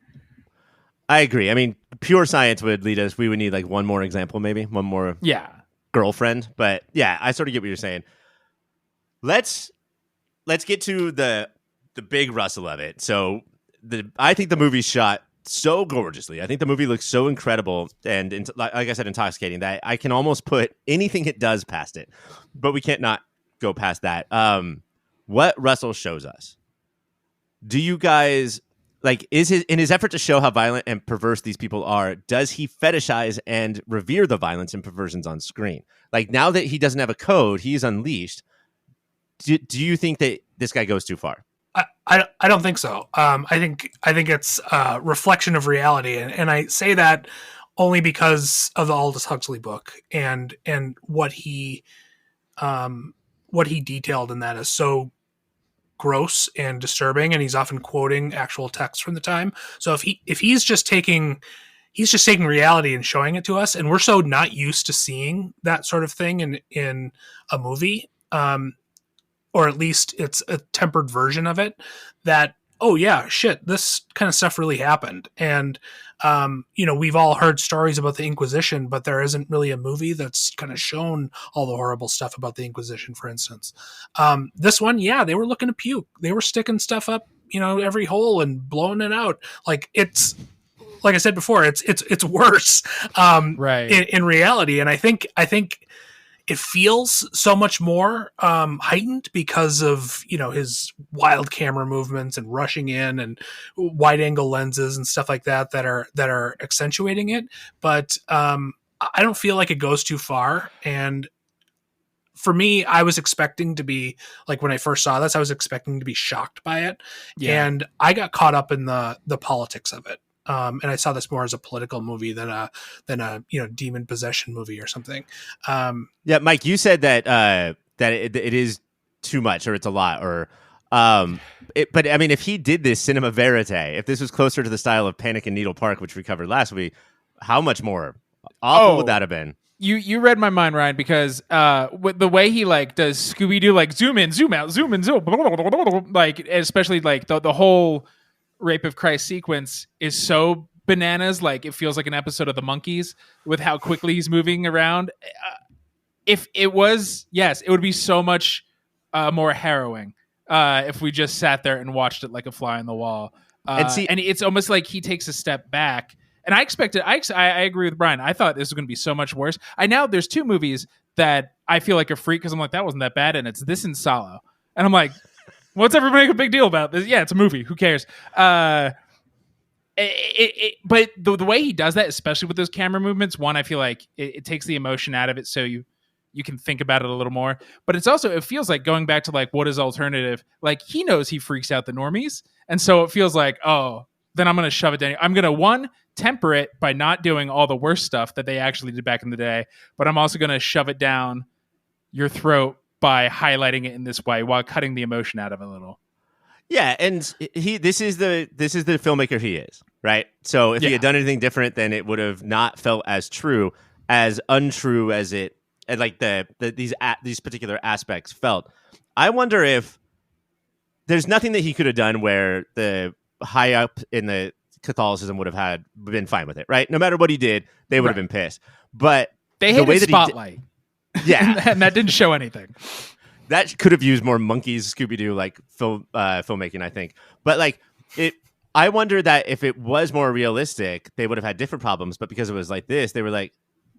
I agree. I mean, pure science would lead us. We would need one more example, maybe one more girlfriend. But yeah, I sort of get what you're saying. Let's get to the big rustle of it. So I think the movie's shot so gorgeously. I think the movie looks so incredible and, like I said, intoxicating that I can almost put anything it does past it. But we can't not go past that. What Russell shows us. Do you guys in his effort to show how violent and perverse these people are, does he fetishize and revere the violence and perversions on screen? Now that he doesn't have a code, he's unleashed. Do you think that this guy goes too far? I don't think so. I think it's a reflection of reality, and I say that only because of the Aldous Huxley book and what he detailed in that is so gross and disturbing, and he's often quoting actual text from the time. So if he's just taking reality and showing it to us, and we're so not used to seeing that sort of thing in a movie, or at least it's a tempered version of it, that, oh yeah, shit, this kind of stuff really happened. And, we've all heard stories about the Inquisition, but there isn't really a movie that's kind of shown all the horrible stuff about the Inquisition, for instance. This one, they were looking to puke. They were sticking stuff up, every hole and blowing it out. It's, like I said before, it's worse, right. in reality. And I think it feels so much more heightened because of his wild camera movements and rushing in and wide angle lenses and stuff like that are accentuating it. But I don't feel like it goes too far. And for me, I was expecting to be when I first saw this, I was expecting to be shocked by it, and I got caught up in the politics of it. And I saw this more as a political movie than a demon possession movie or something. Mike, you said that it is too much, or it's a lot, or but I mean, if he did this cinema verite, if this was closer to the style of Panic in Needle Park, which we covered last week, how much more awful would that have been? You read my mind, Ryan, because with the way he does Scooby-Doo, zoom in, zoom out, zoom in, zoom, especially the whole Rape of Christ sequence is so bananas. It feels like an episode of The Monkees with how quickly he's moving around. If it was, yes, it would be so much more harrowing if we just sat there and watched it like a fly on the wall. And it's almost like he takes a step back. And I expected, I agree with Brian. I thought this was going to be so much worse. There's two movies that I feel like a freak because I'm that wasn't that bad. And it's this and Salo. And I'm like, what's everybody make a big deal about this? Yeah, it's a movie. Who cares? But the way he does that, especially with those camera movements, one, I feel like it takes the emotion out of it. So you can think about it a little more. But it's also, it feels like going back to like, what is alternative? Like he knows he freaks out the normies. And so it feels like, oh, then I'm going to shove it down. I'm going to, one, temper it by not doing all the worst stuff that they actually did back in the day. But I'm also going to shove it down your throat by highlighting it in this way while cutting the emotion out of it a little. Yeah, and this is the filmmaker he is, right? So if he had done anything different, then it would have not felt as true, as untrue as it, and like these particular aspects felt. I wonder if there's nothing that he could have done where the high up in the Catholicism would have been fine with it, right? No matter what he did, they would have been pissed. But they hated Spotlight. Yeah. And that didn't show anything. That could have used more Monkeys, Scooby-Doo like filmmaking, I think. But like I wonder that if it was more realistic, they would have had different problems. But because it was like this, they were like,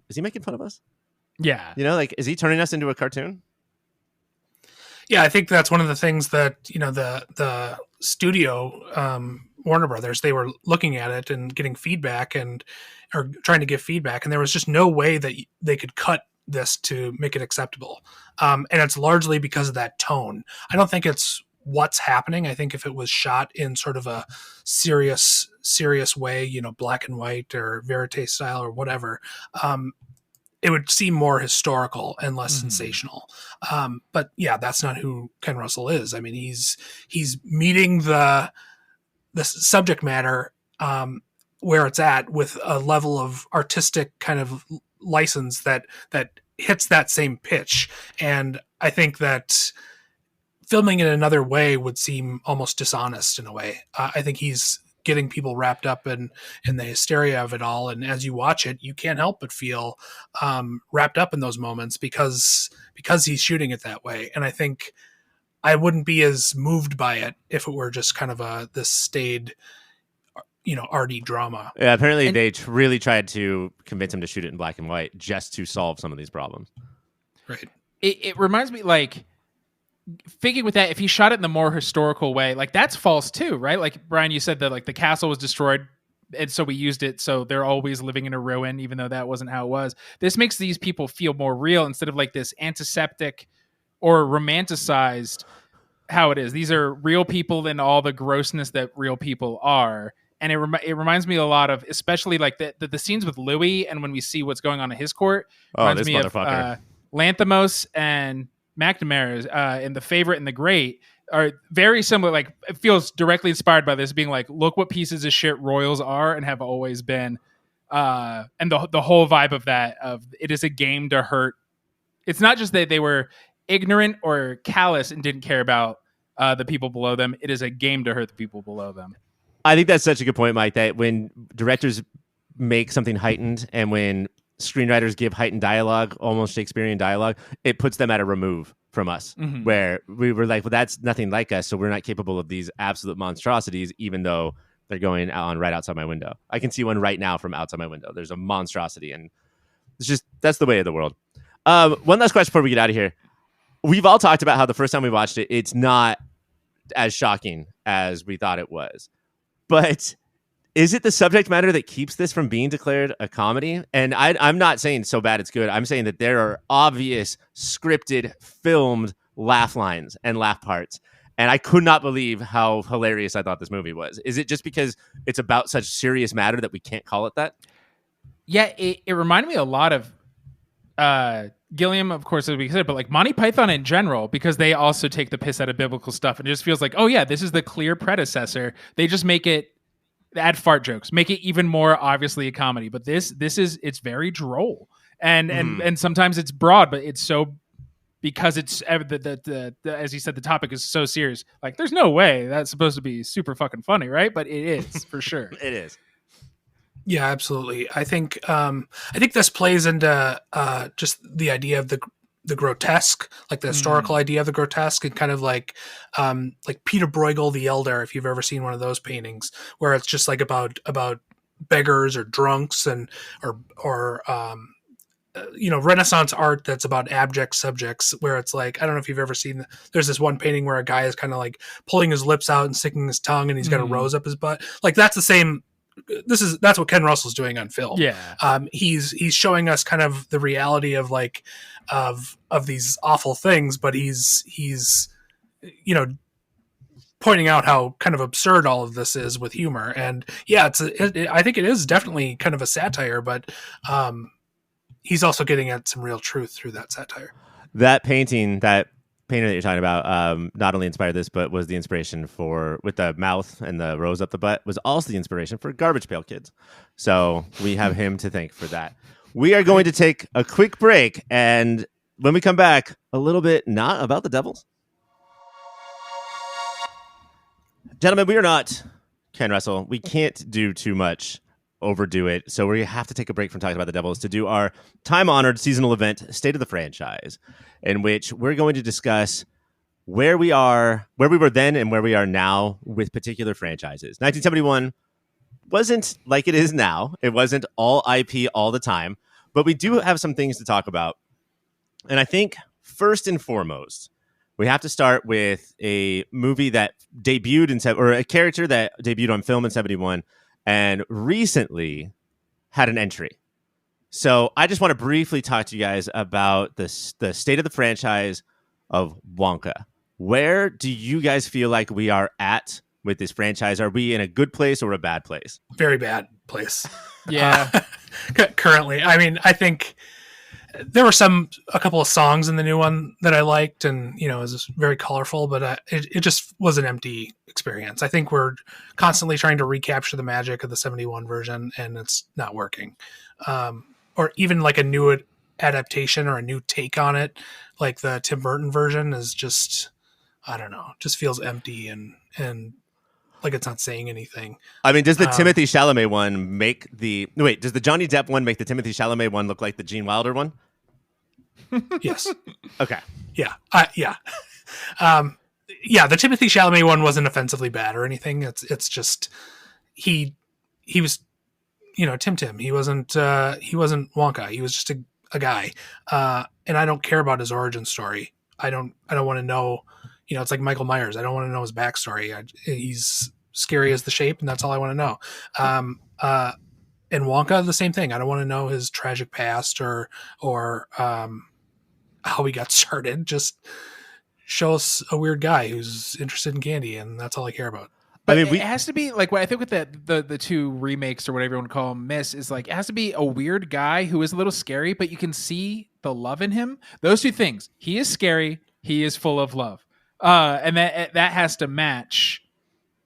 is he making fun of us? Yeah. You know, like, is he turning us into a cartoon? Yeah, I think that's one of the things that, you know, the studio, Warner Brothers, they were looking at it and getting feedback or trying to give feedback. And there was just no way that they could cut this to make it acceptable. And it's largely because of that tone. I don't think it's what's happening. I think if it was shot in sort of a serious way, you know, black and white or verite style or whatever, it would seem more historical and less sensational. But yeah, that's not who Ken Russell is. I mean, he's meeting the subject matter where it's at with a level of artistic kind of license that hits that same pitch. And I think that filming it another way would seem almost dishonest in a way. I think he's getting people wrapped up in the hysteria of it all. And as you watch it, you can't help but feel wrapped up in those moments because he's shooting it that way. And I think I wouldn't be as moved by it if it were just kind of this staid, you know, arty drama. Yeah, apparently they really tried to convince him to shoot it in black and white just to solve some of these problems. Right. It reminds me, like, thinking with that, if he shot it in the more historical way, like that's false too, right? Like Brian, you said that like the castle was destroyed and so we used it so they're always living in a ruin, even though that wasn't how it was. This makes these people feel more real instead of like this antiseptic or romanticized how it is. These are real people and all the grossness that real people are. And it reminds me a lot of, especially like the scenes with Louis and when we see what's going on in his court. Reminds me of Lanthimos and McNamara in The Favorite and The Great are very similar. Like it feels directly inspired by this, being like, look what pieces of shit royals are and have always been. And the whole vibe of that, of it is a game to hurt. It's not just that they were ignorant or callous and didn't care about the people below them. It is a game to hurt the people below them. I think that's such a good point, Mike, that when directors make something heightened and when screenwriters give heightened dialogue, almost Shakespearean dialogue, it puts them at a remove from us, where we were like, well, that's nothing like us, so we're not capable of these absolute monstrosities, even though they're going on right outside my window. I can see one right now from outside my window. There's a monstrosity, and it's just, that's the way of the world. One last question before we get out of here. We've all talked about how the first time we watched it, it's not as shocking as we thought it was. But is it the subject matter that keeps this from being declared a comedy? And I'm not saying so bad it's good. I'm saying that there are obvious, scripted, filmed laugh lines and laugh parts. And I could not believe how hilarious I thought this movie was. Is it just because it's about such serious matter that we can't call it that? Yeah, it reminded me a lot of Gilliam, of course, as we said, but like Monty Python in general, because they also take the piss out of biblical stuff and it just feels like, oh yeah, this is the clear predecessor. They just make it, add fart jokes, make it even more obviously a comedy. But this is, it's very droll and sometimes it's broad, but it's so, because it's the as you said, the topic is so serious. Like there's no way that's supposed to be super fucking funny, right? But it is for sure. It is. Yeah, absolutely. I think this plays into just the idea of the grotesque, like the historical idea of the grotesque, and kind of like Peter Bruegel the Elder, if you've ever seen one of those paintings, where it's just like about beggars or drunks and or Renaissance art that's about abject subjects, where it's like, I don't know if you've ever seen, there's this one painting where a guy is kind of like pulling his lips out and sticking his tongue and he's got a rose up his butt. Like that's the same that's what Ken Russell's doing on film. Yeah. He's showing us kind of the reality of like of these awful things, but he's you know, pointing out how kind of absurd all of this is with humor. And yeah, I think it is definitely kind of a satire, but he's also getting at some real truth through that satire. That painter that you're talking about not only inspired this, but was the inspiration for, with the mouth and the rose up the butt, was also the inspiration for Garbage Pail Kids. So we have him to thank for that. We are going to take a quick break, and when we come back, a little bit not about the devils. Gentlemen, we are not Ken Russell. We can't do too much, overdo it. So we have to take a break from talking about the devils to do our time-honored seasonal event, State of the Franchise, in which we're going to discuss where we were then and where we are now with particular franchises. 1971 wasn't like it is now. It wasn't all IP all the time, but we do have some things to talk about. And I think first and foremost, we have to start with a movie that debuted or a character that debuted on film in 71 and recently had an entry. So I just want to briefly talk to you guys about the state of the franchise of Wonka. Where do you guys feel like we are at with this franchise? Are we in a good place or a bad place? Very bad place. Yeah. Currently. I mean, I think there were a couple of songs in the new one that I liked, and it was very colorful, but it just was an empty experience. I think we're constantly trying to recapture the magic of the 71 version, and it's not working. Or even like a new adaptation or a new take on it, like the Tim Burton version, is just, I don't know, just feels empty and like it's not saying anything. I mean, does the Timothy Chalamet one does the Johnny Depp one make the Timothy Chalamet one look like the Gene Wilder one? Yes. Okay. Yeah. Yeah. The Timothy Chalamet one wasn't offensively bad or anything. It's just, he was, Tim. He wasn't Wonka. He was just a guy. And I don't care about his origin story. I don't want to know, it's like Michael Myers. I don't want to know his backstory. He's scary as the shape, and that's all I want to know. And Wonka, the same thing. I don't want to know his tragic past or how he got started. Just show us a weird guy who's interested in candy, and that's all I care about. But it has to be like what I think with the two remakes or whatever you want to call them, it has to be a weird guy who is a little scary, but you can see the love in him. Those two things. He is scary. He is full of love. And that has to match.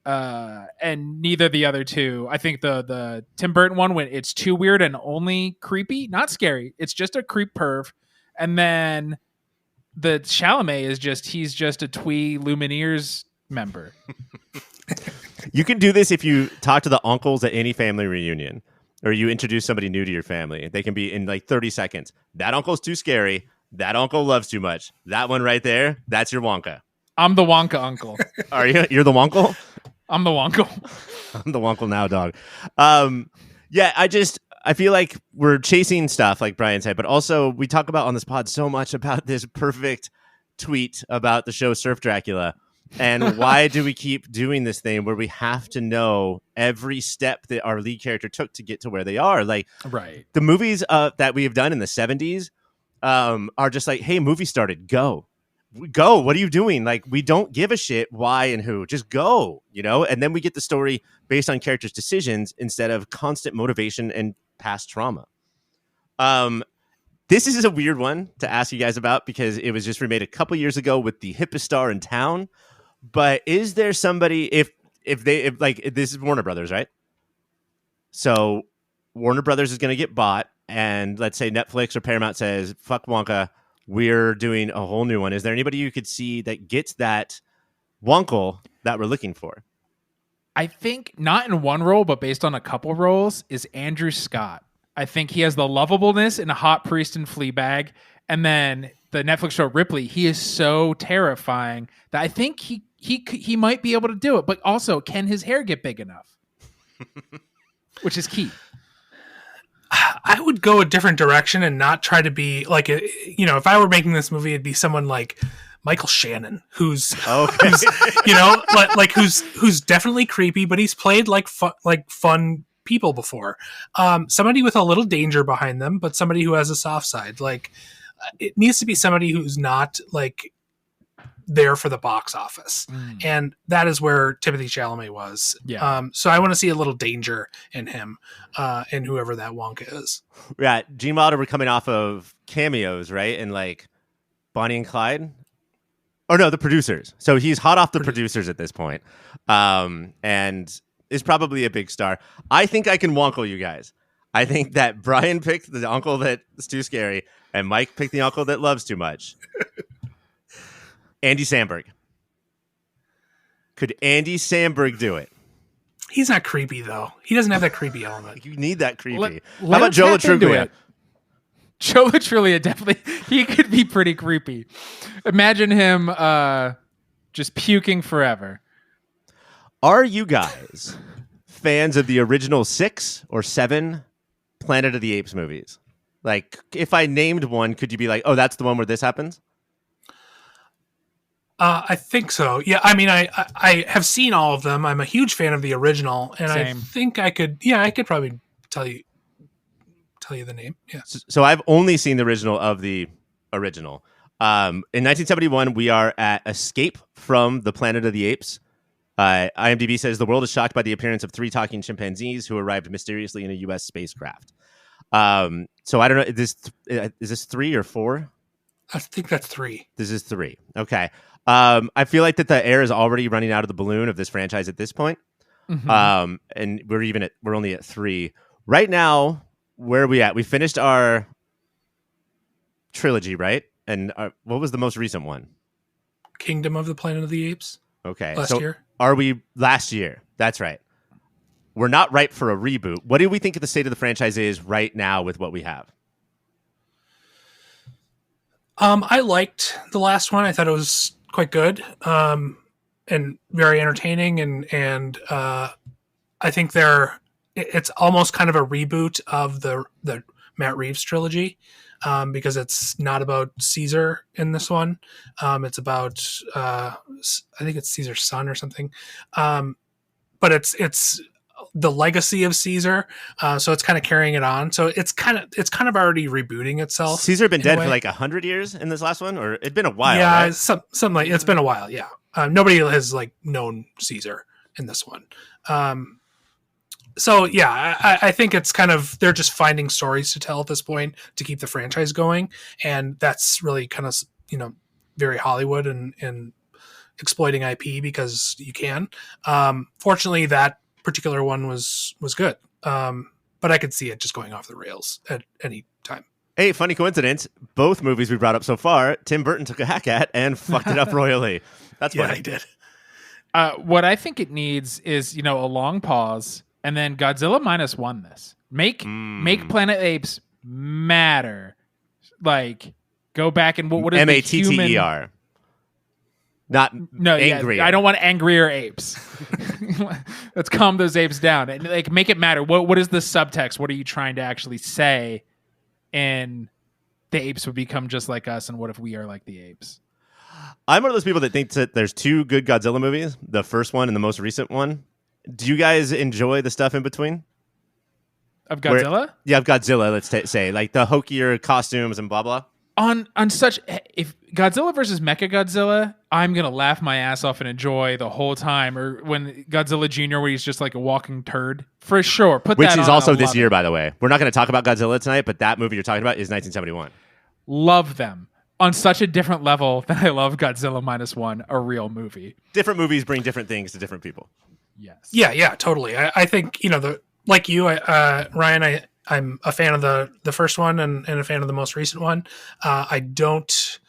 And neither the other two. I think the Tim Burton one, when it's too weird and only creepy, not scary. It's just a creep perv. And then the Chalamet he's just a twee Lumineers member. You can do this if you talk to the uncles at any family reunion, or you introduce somebody new to your family. They can be in like 30 seconds. That uncle's too scary. That uncle loves too much. That one right there, that's your Wonka. I'm the Wonka uncle. Are you? You're the Wonkle? I'm the Wonkle. I'm the Wonkle now, dog. I feel like we're chasing stuff, like Brian said, but also we talk about on this pod so much about this perfect tweet about the show Surf Dracula. And why do we keep doing this thing where we have to know every step that our lead character took to get to where they are? Like, right. The movies that we have done in the 70s are just like, hey, movie started, go. What are you doing? Like, we don't give a shit why and who, just go, and then we get the story based on characters' decisions instead of constant motivation and past trauma. This is a weird one to ask you guys about because it was just remade a couple years ago with the hippest star in town. But is there somebody, if this is Warner Brothers, right? So Warner Brothers is going to get bought, and let's say Netflix or Paramount says, fuck Wonka, we're doing a whole new one. Is there anybody you could see that gets that Wonkle that we're looking for? I think not in one role, but based on a couple roles, is Andrew Scott. I think he has the lovableness in A Hot Priest and Fleabag. And then the Netflix show Ripley, he is so terrifying that I think he might be able to do it. But also, can his hair get big enough? Which is key. I would go a different direction and not try to be like, if I were making this movie, it'd be someone like Michael Shannon, who's definitely creepy, but he's played like fun people before. Somebody with a little danger behind them, but somebody who has a soft side. Like, it needs to be somebody who's not like there for the box office. And that is where Timothée Chalamet was. Yeah. So I want to see a little danger in him, and whoever that Wonka is. Yeah, Gene Wilder were coming off of cameos, right? And like Bonnie and Clyde. Or no, the producers. So he's hot off the producers at this point. And is probably a big star. I think I can wonkle you guys. I think that Brian picked the uncle that's too scary, and Mike picked the uncle that loves too much. Andy Samberg. Could Andy Samberg do it? He's not creepy, though. He doesn't have that creepy element. You need that creepy. How Let about him Joe tap into Latruglia? it. Joe Latruglia, definitely. He could be pretty creepy. Imagine him just puking forever. Are you guys fans of the original 6 or 7 Planet of the Apes movies? Like, if I named one, could you be like, oh, that's the one where this happens? I think so. Yeah, I mean, I have seen all of them. I'm a huge fan of the original, and Same. I think I could probably tell you the name. Yeah. So I've only seen the original of the original. In 1971, we are at Escape from the Planet of the Apes. IMDb says the world is shocked by the appearance of 3 talking chimpanzees who arrived mysteriously in a U.S. spacecraft. So I don't know. Is this 3 or 4? I think that's 3. This is 3. Okay. I feel like that the air is already running out of the balloon of this franchise at this point. And we're only at 3 right now. Where are we at? We finished our trilogy, right? And what was the most recent one? Kingdom of the Planet of the Apes. Okay. Last year. Are we last year? That's right. We're not ripe for a reboot. What do we think the state of the franchise is right now with what we have? I liked the last one. I thought it was quite good, and very entertaining. And I think it's almost kind of a reboot of the Matt Reeves trilogy, because it's not about Caesar in this one. It's about I think it's Caesar's son or something. But it's the legacy of Caesar, so it's kind of carrying it on. So it's kind of already rebooting itself. Caesar had been dead for like 100 years in this last one, or it'd been a while. Yeah, right? something like it's been a while. Yeah, nobody has like known Caesar in this one. So yeah, I think it's kind of they're just finding stories to tell at this point to keep the franchise going, and that's really kind of very Hollywood and exploiting IP because you can. Fortunately, that particular one was good, but I could see it just going off the rails at any time. Hey, funny coincidence. Both movies we brought up so far, Tim Burton took a hack at and fucked it up royally. That's funny. Yeah, he did. What I think it needs is a long pause, and then Godzilla -1 this. Make Planet of the Apes matter. Like, go back and what is Matter. Not angry. Yeah, I don't want angrier apes. Let's calm those apes down and like make it matter. What is the subtext? What are you trying to actually say? And the apes would become just like us. And what if we are like the apes? I'm one of those people that thinks that there's 2 good Godzilla movies, the first one and the most recent one. Do you guys enjoy the stuff in between? Of Godzilla? Of Godzilla, let's say. Like the hokier costumes and blah, blah. On such, if Godzilla versus Mechagodzilla, I'm gonna laugh my ass off and enjoy the whole time. Or when Godzilla Jr., where he's just like a walking turd, for sure. Which is also this year, by the way. We're not going to talk about Godzilla tonight, but that movie you're talking about is 1971. Love them on such a different level than I love Godzilla -1, a real movie. Different movies bring different things to different people. Yes. Yeah, totally. I think like you, Ryan. I'm a fan of the first one and a fan of the most recent one. I don't,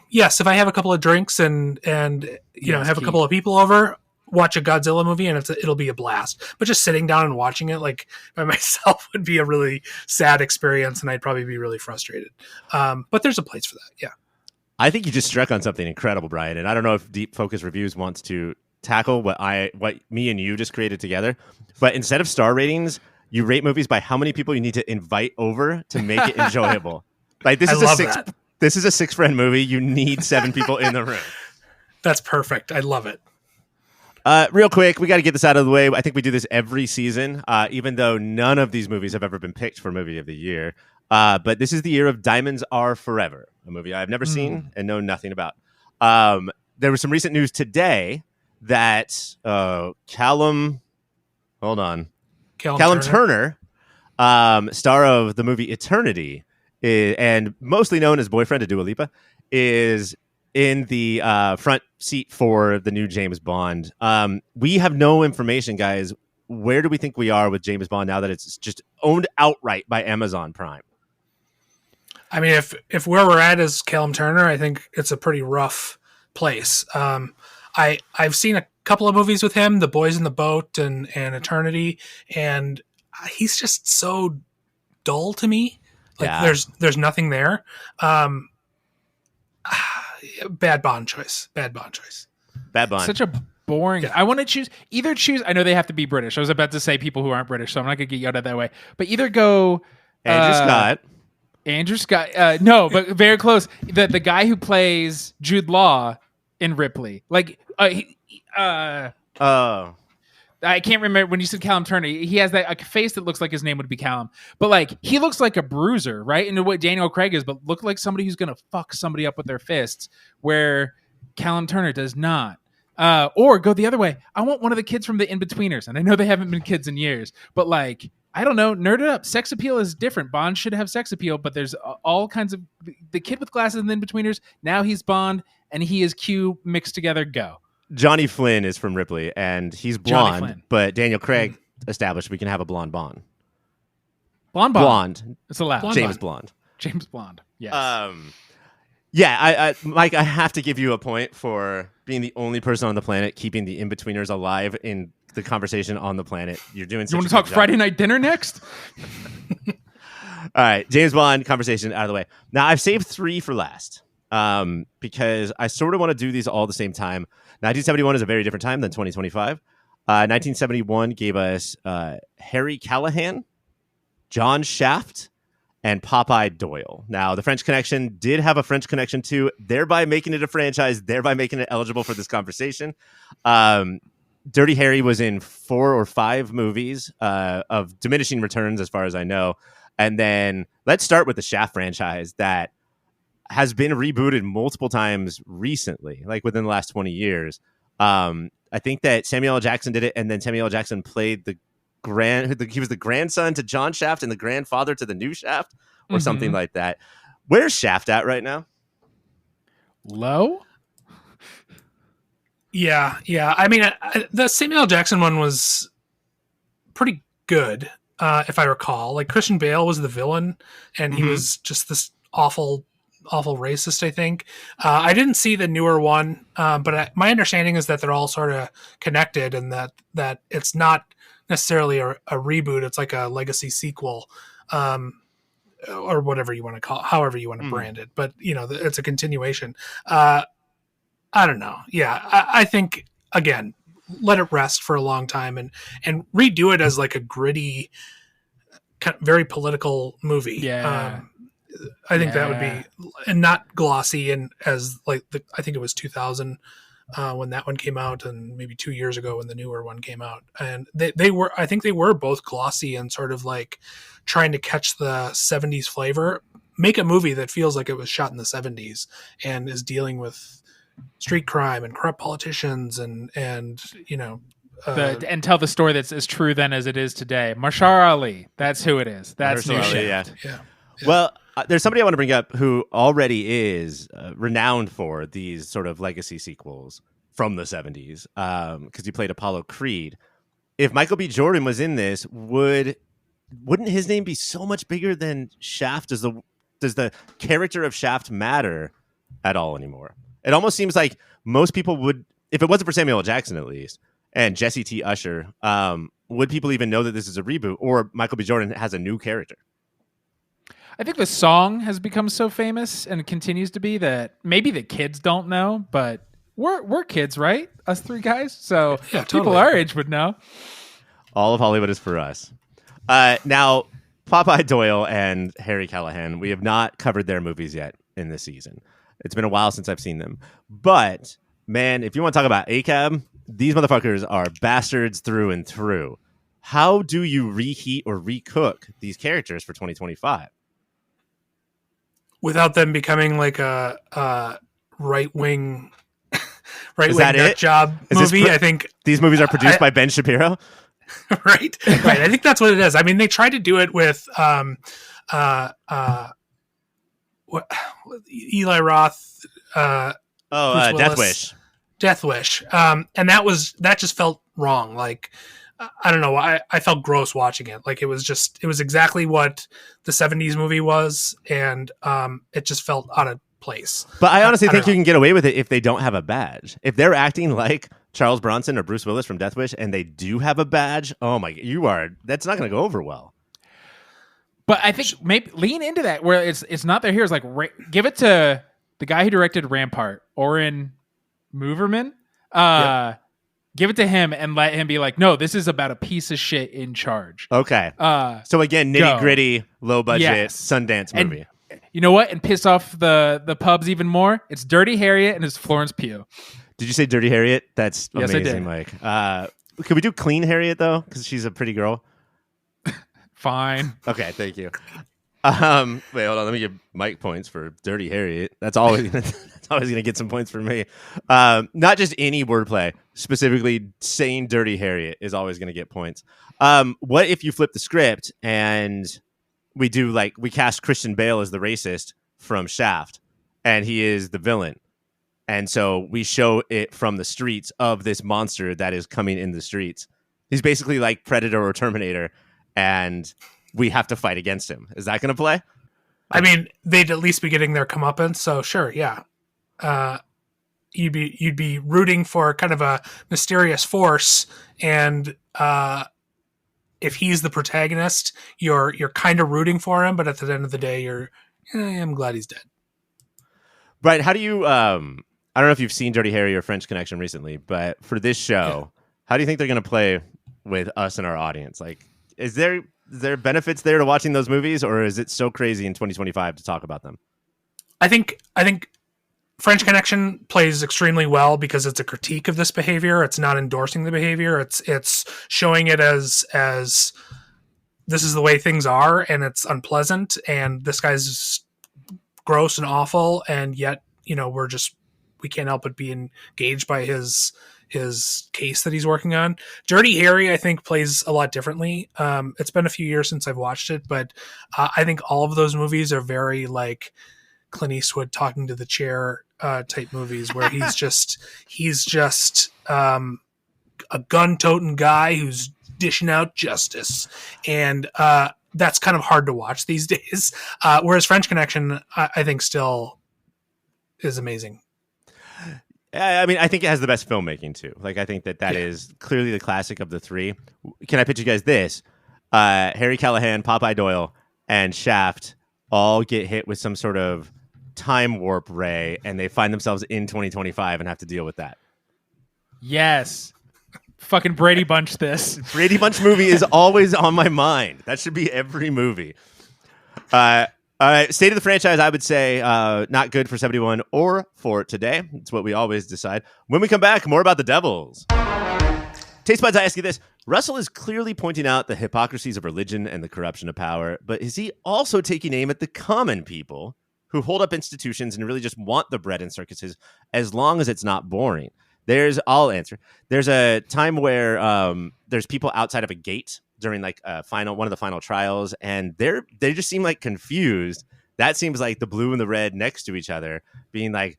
yes, if I have a couple of drinks and have a couple of people over, watch a Godzilla movie and it'll be a blast. But just sitting down and watching it like by myself would be a really sad experience, and I'd probably be really frustrated. But there's a place for that. Yeah. I think you just struck on something incredible, Brian. And I don't know if Deep Focus Reviews wants to tackle what me and you just created together, but instead of star ratings, you rate movies by how many people you need to invite over to make it enjoyable. Like this is a 6-friend movie. You need 7 people in the room. That's perfect. I love it. Real quick, we got to get this out of the way. I think we do this every season, even though none of these movies have ever been picked for Movie of the Year. But this is the year of Diamonds Are Forever, a movie I've never seen and know nothing about. There was some recent news today that Callum Turner, star of the movie Eternity, and mostly known as boyfriend of Dua Lipa, is in the front seat for the new James Bond. We have no information, guys. Where do we think we are with James Bond now that it's just owned outright by Amazon Prime? I mean, if where we're at is Callum Turner, I think it's a pretty rough place. I've seen a couple of movies with him, The Boys in the Boat and Eternity, and he's just so dull to me. Like there's nothing there. Bad Bond choice. Bad Bond. Such a boring. I want to choose. I know they have to be British. I was about to say people who aren't British, so I'm not going to get yelled at that way. But either go Andrew Scott. No, but very close. The guy who plays Jude Law in Ripley. I can't remember when you said Callum Turner. He has that face that looks like his name would be Callum, but he looks like a bruiser, right? Into what Daniel Craig is, but look like somebody who's gonna fuck somebody up with their fists, where Callum Turner does not. Or go the other way. I want one of the kids from the In-Betweeners, and I know they haven't been kids in years, but I don't know, nerd it up. Sex appeal is different. Bond should have sex appeal, but there's all kinds of the kid with glasses and the In-Betweeners. Now he's Bond, and he is Q mixed together. Go. Johnny Flynn is from Ripley, and he's blonde, but Daniel Craig established we can have a blonde Bond. Blonde. It's allowed. James Blonde. Yes. Mike, I have to give you a point for being the only person on the planet keeping the In-Betweeners alive in the conversation on the planet. You're doing. You want to talk Friday Night Dinner next? All right, James Bond conversation out of the way. Now I've saved 3 for last because I sort of want to do these all at the same time. 1971 is a very different time than 2025. 1971 gave us Harry Callahan, John Shaft, and Popeye Doyle. Now, the French Connection did have a French Connection too, thereby making it a franchise, thereby making it eligible for this conversation. Dirty Harry was in 4 or 5 movies of diminishing returns, as far as I know. And then let's start with the Shaft franchise that has been rebooted multiple times recently, like within the last 20 years. I think that Samuel L. Jackson did it, and then Samuel L. Jackson played he was the grandson to John Shaft and the grandfather to the new Shaft, or something like that. Where's Shaft at right now? Low? Yeah. I mean, the Samuel L. Jackson one was pretty good, if I recall. Christian Bale was the villain, and he was just this awful racist, I think. I didn't see the newer one, but my understanding is that they're all sort of connected, and that it's not necessarily a reboot. It's like a legacy sequel, or whatever you want to call it, however you want to brand it. But, it's a continuation. I don't know. Yeah, I think, again, let it rest for a long time and redo it as a gritty, very political movie. Yeah. I think that would be, and not glossy, and as I think it was 2000 when that one came out, and maybe 2 years ago when the newer one came out, and I think they were both glossy and sort of trying to catch the 70s flavor. Make a movie that feels like it was shot in the 70s and is dealing with street crime and corrupt politicians and and tell the story that's as true then as it is today. Marshall Ali, that's who it is. That's new shit. Yeah. Well, there's somebody I want to bring up who already is renowned for these sort of legacy sequels from the 70s, because he played Apollo Creed. If Michael B. Jordan was in this, wouldn't his name be so much bigger than Shaft? Does the character of Shaft matter at all anymore? It almost seems like most people would, if it wasn't for Samuel L. Jackson at least, and Jesse T. Usher, would people even know that this is a reboot, or Michael B. Jordan has a new character? I think the song has become so famous and continues to be that maybe the kids don't know, but we're kids, right? Us 3 guys. So yeah, totally. People our age would know. All of Hollywood is for us. Now, Popeye Doyle and Harry Callahan, we have not covered their movies yet in this season. It's been a while since I've seen them. But, man, if you want to talk about ACAB these motherfuckers are bastards through and through. How do you reheat or recook these characters for 2025? Without them becoming like a right-wing that nut it? job Is this movie. I think these movies are produced by Ben Shapiro. right. I think that's what it is. I mean, they tried to do it with Eli Roth. Death Wish. Death Wish. And that just felt wrong. Like, I don't know. I felt gross watching it. Like, it was exactly what the 70s movie was. And it just felt out of place. But I honestly think you can get away with it if they don't have a badge. If they're acting like Charles Bronson or Bruce Willis from Death Wish and they do have a badge, oh my, that's not going to go over well. But I think maybe lean into that where it's not their heroes. Like, give it to the guy who directed Rampart, Oren Moverman. Yep. Give it to him and let him be like, no, this is about a piece of shit in charge. Okay. So again, nitty gritty, low budget, Sundance movie. And you know what? And piss off the pubs even more. It's Dirty Harriet and it's Florence Pugh. Did you say Dirty Harriet? That's amazing, yes, I did. Mike. Could we do Clean Harriet though? Because she's a pretty girl. Fine. Okay, thank you. Wait, hold on. Let me give Mike points for Dirty Harriet. That's always gonna get some points for me. Not just any wordplay. Specifically, saying Dirty Harriet is always gonna get points. What if you flip the script and we cast Christian Bale as the racist from Shaft, and he is the villain, and so we show it from the streets of this monster that is coming in the streets. He's basically like Predator or Terminator. And we have to fight against him. Is that going to play? I mean, they'd at least be getting their comeuppance. So sure, yeah. You'd be rooting for kind of a mysterious force, and if he's the protagonist, you're kind of rooting for him. But at the end of the day, I'm glad he's dead. Right? How do you? I don't know if you've seen Dirty Harry or French Connection recently, but for this show, how do you think they're going to play with us and our audience? Like, is there benefits there to watching those movies, or is it so crazy in 2025 to talk about them? I think French Connection plays extremely well because it's a critique of this behavior. It's not endorsing the behavior. It's showing it as this is the way things are, and it's unpleasant, and this guy's gross and awful, and yet we can't help but be engaged by his case that he's working on. Dirty Harry, I think, plays a lot differently. It's been a few years since I've watched it, but I think all of those movies are very like Clint Eastwood talking to the chair type movies, where he's just a gun-toting guy who's dishing out justice, and that's kind of hard to watch these days. Whereas French Connection, I think, still is amazing. I mean, I think it has the best filmmaking too. Like, I think that is clearly the classic of the three. Can I pitch you guys this? Harry Callahan, Popeye Doyle, and Shaft all get hit with some sort of time warp ray, and they find themselves in 2025 and have to deal with that. Yes. Fucking Brady Bunch this. Brady Bunch movie is always on my mind. That should be every movie. State of the franchise, I would say not good for 71 or for today. It's what we always decide. When we come back, more about the Devils. Taste Buds, I ask you this. Russell is clearly pointing out the hypocrisies of religion and the corruption of power, but is he also taking aim at the common people who hold up institutions and really just want the bread and circuses as long as it's not boring? I'll answer. There's a time where there's people outside of a gate during like one of the final trials, and they just seem like confused. That seems like the blue and the red next to each other, being like,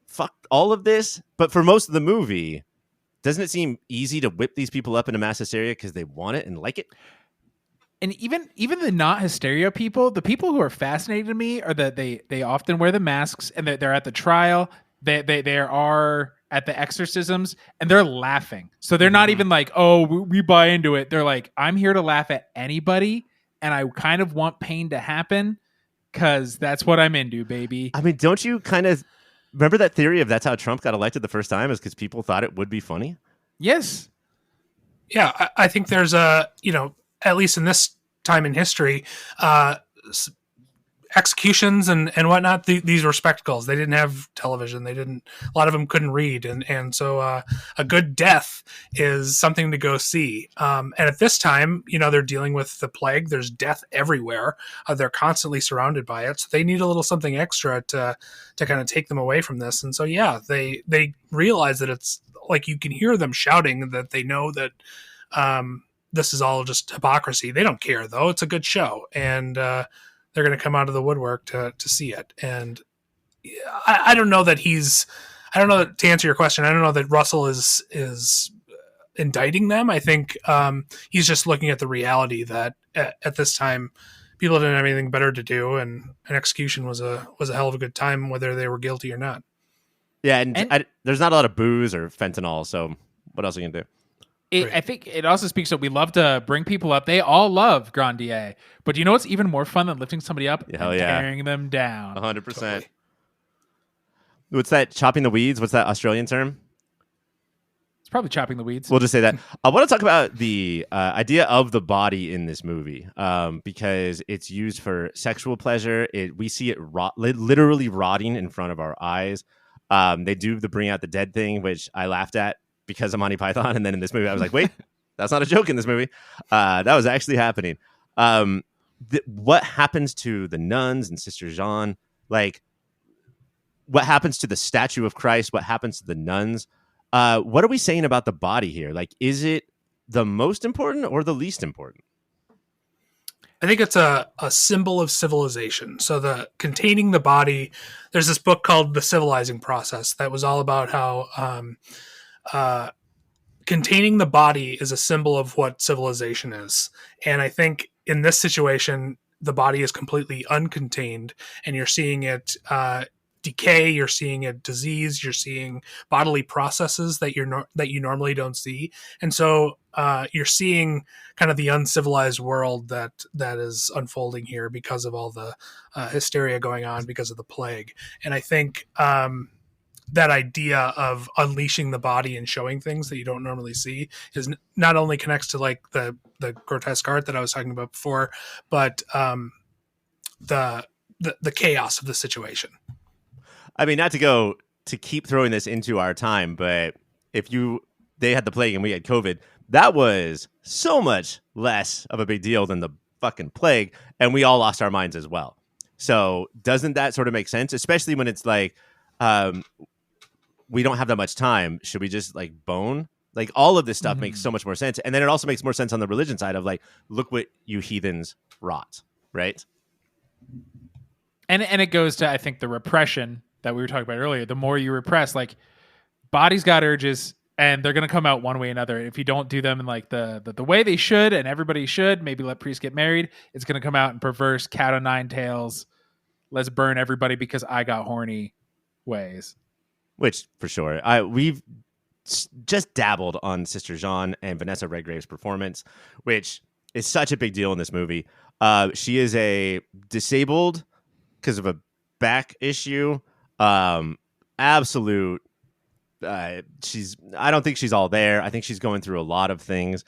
fuck all of this. But for most of the movie, doesn't it seem easy to whip these people up into mass hysteria because they want it and like it? And even the not hysteria people, the people who are fascinated to me are that they often wear the masks, and they're at the trial. They are at the exorcisms, and they're laughing. So they're not even like, oh, we buy into it. They're like, I'm here to laugh at anybody, and I kind of want pain to happen because that's what I'm into, baby. I mean, don't you kind of remember that theory of that's how Trump got elected the first time, is because people thought it would be funny? Yes. Yeah, I think there's at least in this time in history, executions and whatnot, these were spectacles. They didn't have television. A lot of them couldn't read. And so a good death is something to go see. And at this time, they're dealing with the plague. There's death everywhere. They're constantly surrounded by it. So they need a little something extra to kind of take them away from this. And so, yeah, they realize that it's like, you can hear them shouting that they know that this is all just hypocrisy. They don't care, though. It's a good show. And they're going to come out of the woodwork to see it. And I don't know that to answer your question, I don't know that Russell is indicting them. I think he's just looking at the reality that at this time, people didn't have anything better to do, and an execution was a hell of a good time, whether they were guilty or not. Yeah, and there's not a lot of booze or fentanyl, so what else are you going to do? I think it also speaks to, we love to bring people up. They all love Grandier. But do you know what's even more fun than lifting somebody up and tearing them down? 100%. Totally. What's that? Chopping the weeds? What's that Australian term? It's probably chopping the weeds. We'll just say that. I want to talk about the idea of the body in this movie because it's used for sexual pleasure. We see it literally rotting in front of our eyes. They do the bring out the dead thing, which I laughed at because of Monty Python, and then in this movie I was like, wait, that's not a joke in this movie. That was actually happening. What happens to the nuns and Sister Jean? Like, what happens to the statue of Christ? What happens to the nuns? What are we saying about the body here? Like, is it the most important or the least important? I think it's a symbol of civilization. So containing the body, there's this book called The Civilizing Process that was all about how containing the body is a symbol of what civilization is. And I think in this situation, the body is completely uncontained, and you're seeing it decay, you're seeing it disease, you're seeing bodily processes that you normally don't see. And so you're seeing kind of the uncivilized world that is unfolding here because of all the hysteria going on because of the plague. And I think that idea of unleashing the body and showing things that you don't normally see is not only connects to like the grotesque art that I was talking about before, but the chaos of the situation. I mean, not to keep throwing this into our time, but they had the plague and we had COVID, that was so much less of a big deal than the fucking plague, and we all lost our minds as well. So doesn't that sort of make sense? Especially when it's like, we don't have that much time. Should we just like bone? Like, all of this stuff makes so much more sense. And then it also makes more sense on the religion side of like, look what you heathens wrought, right? And it goes to, I think, the repression that we were talking about earlier. The more you repress, like, bodies got urges, and they're going to come out one way or another. If you don't do them in like the way they should, and everybody should, maybe let priests get married, it's going to come out in perverse cat o' nine tails, let's burn everybody because I got horny ways. Which, for sure, we've just dabbled on Sister Jean and Vanessa Redgrave's performance, which is such a big deal in this movie. She is a disabled because of a back issue. Absolute. I don't think she's all there. I think she's going through a lot of things.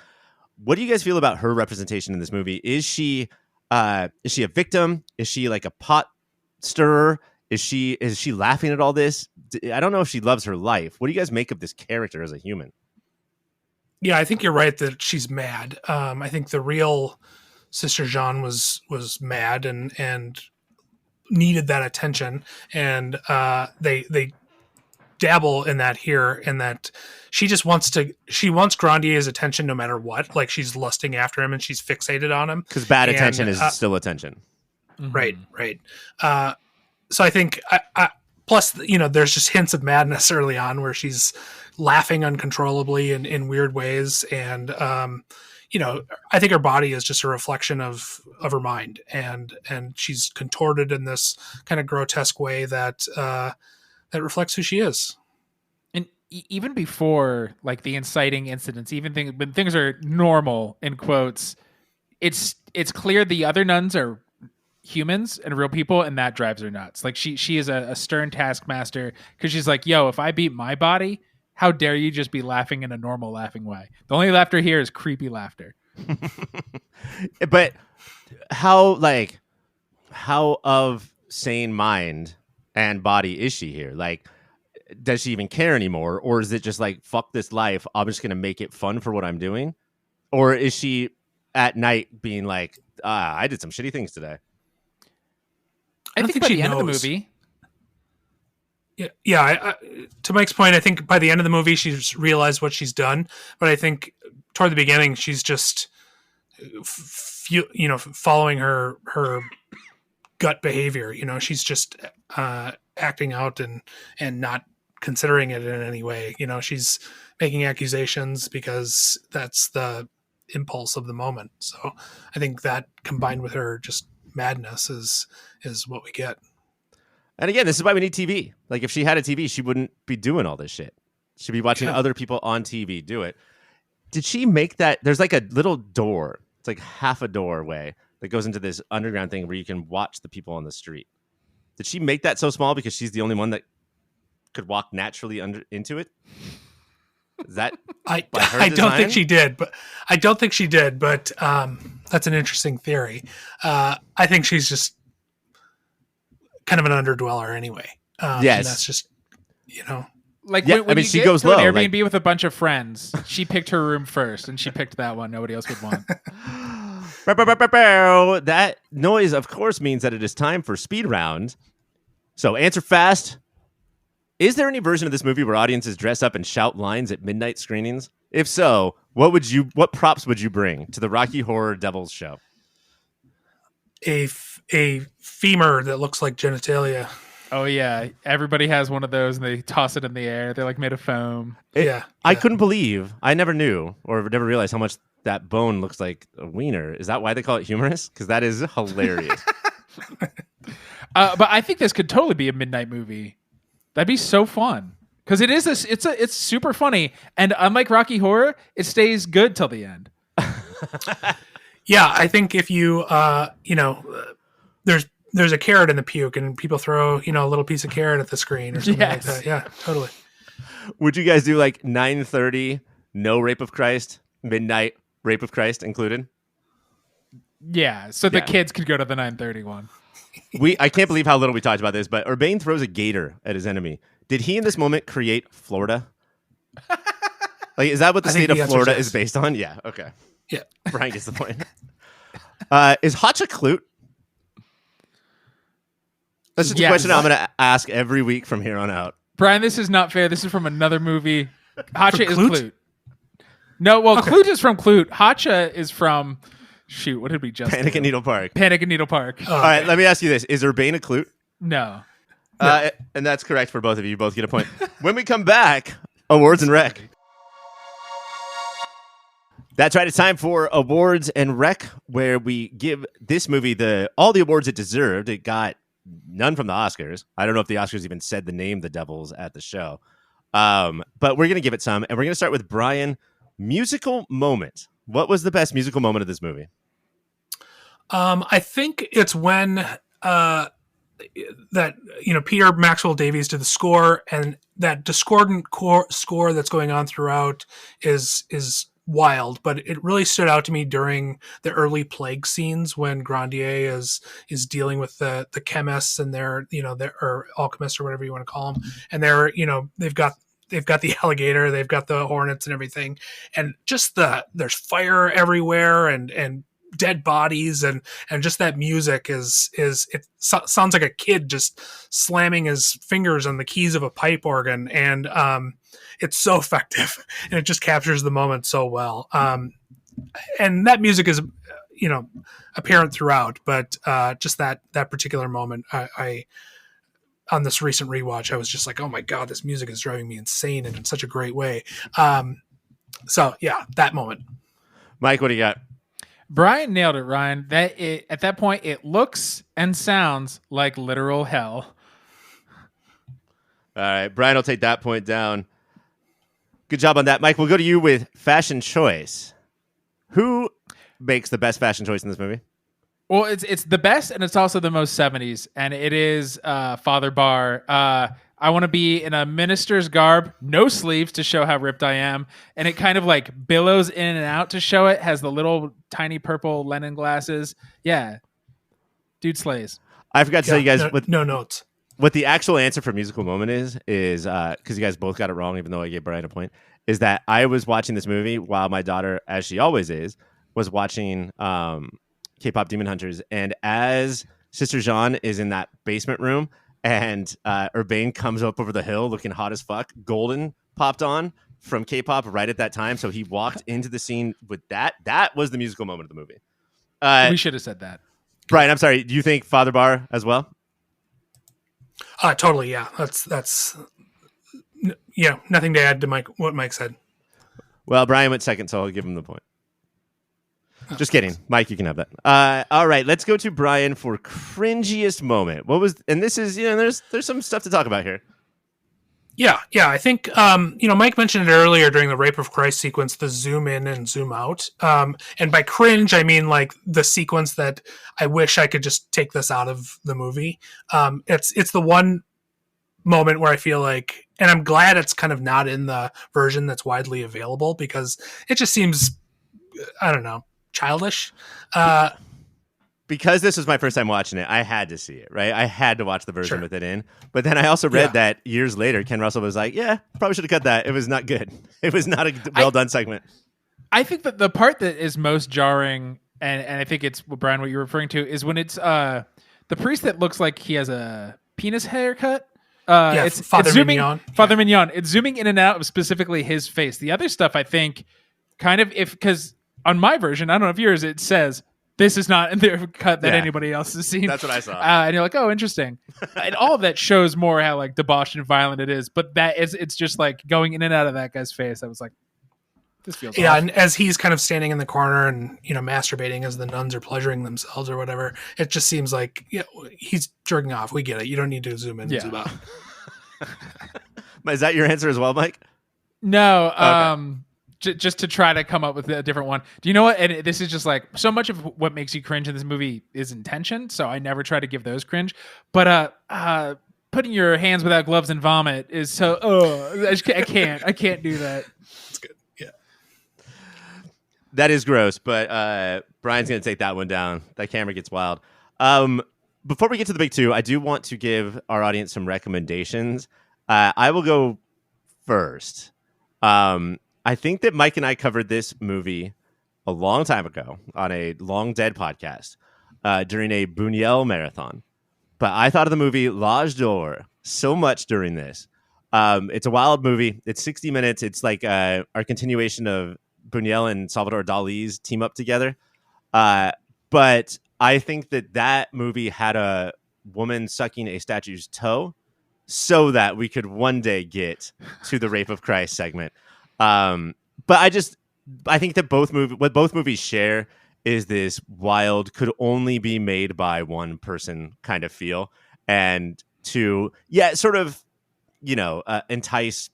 What do you guys feel about her representation in this movie? Is she a victim? Is she like a pot stirrer? Is she laughing at all this? I don't know if she loves her life. What do you guys make of this character as a human? Yeah, I think you're right that she's mad. I think the real Sister Jean was mad and needed that attention, and they dabble in that here, in that she wants Grandier's attention no matter what. Like, she's lusting after him and she's fixated on him because bad attention is still attention. Right. So I think, plus, there's just hints of madness early on where she's laughing uncontrollably in weird ways. And, I think her body is just a reflection of her mind. And she's contorted in this kind of grotesque way that reflects who she is. And even before, like, the inciting incidents, when things are normal, in quotes, it's clear the other nuns are humans and real people, and that drives her nuts. Like, she is a stern taskmaster, because she's like, yo, if I beat my body, how dare you just be laughing in a normal laughing way? The only laughter here is creepy laughter. But how, like, how of sane mind and body is she here? Like, does she even care anymore? Or is it just like, fuck this life, I'm just going to make it fun for what I'm doing? Or is she at night being like, I did some shitty things today? I think by she the end of the knows. movie. Yeah. To Mike's point, I think by the end of the movie, she's realized what she's done. But I think toward the beginning, she's just, following her gut behavior. She's just acting out and not considering it in any way. She's making accusations because that's the impulse of the moment. So I think that combined with her just madness is what we get. And again, this is why we need TV. Like, if she had a TV, she wouldn't be doing all this shit. She'd be watching other people on TV do it. Did she make that? There's like a little door. It's like half a doorway that goes into this underground thing where you can watch the people on the street. Did she make that so small because she's the only one that could walk naturally into it? Is that I don't think she did, but that's an interesting theory. I think she's just kind of an underdweller anyway. Yes. And that's just, Like, Yeah, when I mean, you she get goes to an low, Airbnb like- with a bunch of friends, she picked her room first, and she picked that one nobody else would want. That noise, of course, means that it is time for speed round. So answer fast. Is there any version of this movie where audiences dress up and shout lines at midnight screenings? If so, what props would you bring to the Rocky Horror Devils show? a femur that looks like genitalia. Oh, yeah. Everybody has one of those, and they toss it in the air. They're like made of foam. I couldn't believe, I never knew or never realized how much that bone looks like a wiener. Is that why they call it humorous? Because that is hilarious. But I think this could totally be a midnight movie. That'd be so fun. Because it's super funny. And unlike Rocky Horror, it stays good till the end. Yeah, I think if you, there's a carrot in the puke and people throw, a little piece of carrot at the screen or something like that. Yeah, totally. Would you guys do like 9:30, no Rape of Christ, midnight, Rape of Christ included? Yeah, so the kids could go to the 9:30 one. I can't believe how little we talked about this, but Urbane throws a gator at his enemy. Did he in this moment create Florida? Like, is that what the state of Florida is based on? Yeah, okay. Yeah. Brian gets the point. Is Hotch a clute? That's just a question I'm going to ask every week from here on out. Brian, this is not fair. This is from another movie. Hacha is Clute. No, well, okay. Clute is from Clute. Hacha is from... Shoot, what did we just Panic do? at Needle Park. Panic at Needle Park. All right, let me ask you this. Is Urbane a clute? No. And that's correct for both of you. You both get a point. When we come back, awards and rec. That's right. It's time for awards and rec, where we give this movie all the awards it deserved. It got none from the Oscars. I don't know if the Oscars even said the name The Devils at the show. But we're going to give it some. And we're going to start with Brian. Musical moment. What was the best musical moment of this movie? I think it's when Peter Maxwell Davies did the score, and that discordant score that's going on throughout is wild, but it really stood out to me during the early plague scenes when Grandier is dealing with the chemists and their or alchemists or whatever you want to call them, and they're they've got the alligator, they've got the hornets and everything, and just there's fire everywhere and dead bodies and just that music sounds like a kid just slamming his fingers on the keys of a pipe organ, and it's so effective and it just captures the moment so well. And that music is apparent throughout, but just that particular moment, I on this recent rewatch, I was just like, oh my God, this music is driving me insane and in such a great way. So yeah, that moment. Mike, what do you got? Brian nailed it, Ryan. At that point, it looks and sounds like literal hell. All right, Brian will take that point down. Good job on that. Mike, we'll go to you with fashion choice. Who makes the best fashion choice in this movie? Well, it's the best, and it's also the most 70s, and it is Father Barr. I want to be in a minister's garb, no sleeves to show how ripped I am, and it kind of like billows in and out to show it, has the little tiny purple Lennon glasses. Yeah. Dude slays. I forgot to tell you guys no notes. What the actual answer for musical moment is because you guys both got it wrong, even though I gave Brian a point, is that I was watching this movie while my daughter, as she always is, was watching K-pop Demon Hunters. And as Sister Jean is in that basement room and Urbane comes up over the hill looking hot as fuck, Golden popped on from K-pop right at that time. So he walked into the scene with that. That was the musical moment of the movie. We should have said that. Brian, I'm sorry. Do you think Father Bar as well? Totally. Yeah. That's nothing to add to what Mike said. Well, Brian went second, so I'll give him the point. Just kidding. Mike, you can have that. All right, let's go to Brian for cringiest moment. What was, and this is, there's some stuff to talk about here. Yeah. I think, Mike mentioned it earlier during the Rape of Christ sequence, the zoom in and zoom out. And by cringe, I mean like the sequence that I wish I could just take this out of the movie. It's the one moment where I feel like, and I'm glad it's kind of not in the version that's widely available because it just seems, I don't know, childish. Because this was my first time watching it, I had to see it, right? I had to watch the version with it in. But then I also read that years later, Ken Russell was like, yeah, probably should have cut that. It was not good. It was not a well-done segment. I think that the part that is most jarring, and I think it's, Brian, what you're referring to, is when it's the priest that looks like he has a penis haircut. It's Father zooming, Mignon. Father Mignon. It's zooming in and out of specifically his face. The other stuff, I think, kind of, because on my version, I don't know if yours, it says, this is not in the cut that anybody else has seen. That's what I saw. And you're like, oh, interesting. And all of that shows more how like debauched and violent it is. But it's just like going in and out of that guy's face. I was like, this feels off. And as he's kind of standing in the corner and, masturbating as the nuns are pleasuring themselves or whatever, it just seems like he's jerking off. We get it. You don't need to zoom in and zoom out. Is that your answer as well, Mike? No. Okay. Just to try to come up with a different one. Do you know what? And this is just like so much of what makes you cringe in this movie is intention. So I never try to give those cringe. But putting your hands without gloves and vomit is so. I can't do that. That's good. Yeah. That is gross. But Brian's gonna take that one down. That camera gets wild. Before we get to the big two, I do want to give our audience some recommendations. I will go first. I think that Mike and I covered this movie a long time ago on a Long Dead podcast during a Buñuel marathon. But I thought of the movie L'Âge d'Or so much during this. It's a wild movie. It's 60 minutes. It's like our continuation of Buñuel and Salvador Dali's team up together. But I think that movie had a woman sucking a statue's toe so that we could one day get to the Rape of Christ segment. But I think that what both movies share is this wild, could only be made by one person kind of feel, and to sort of entice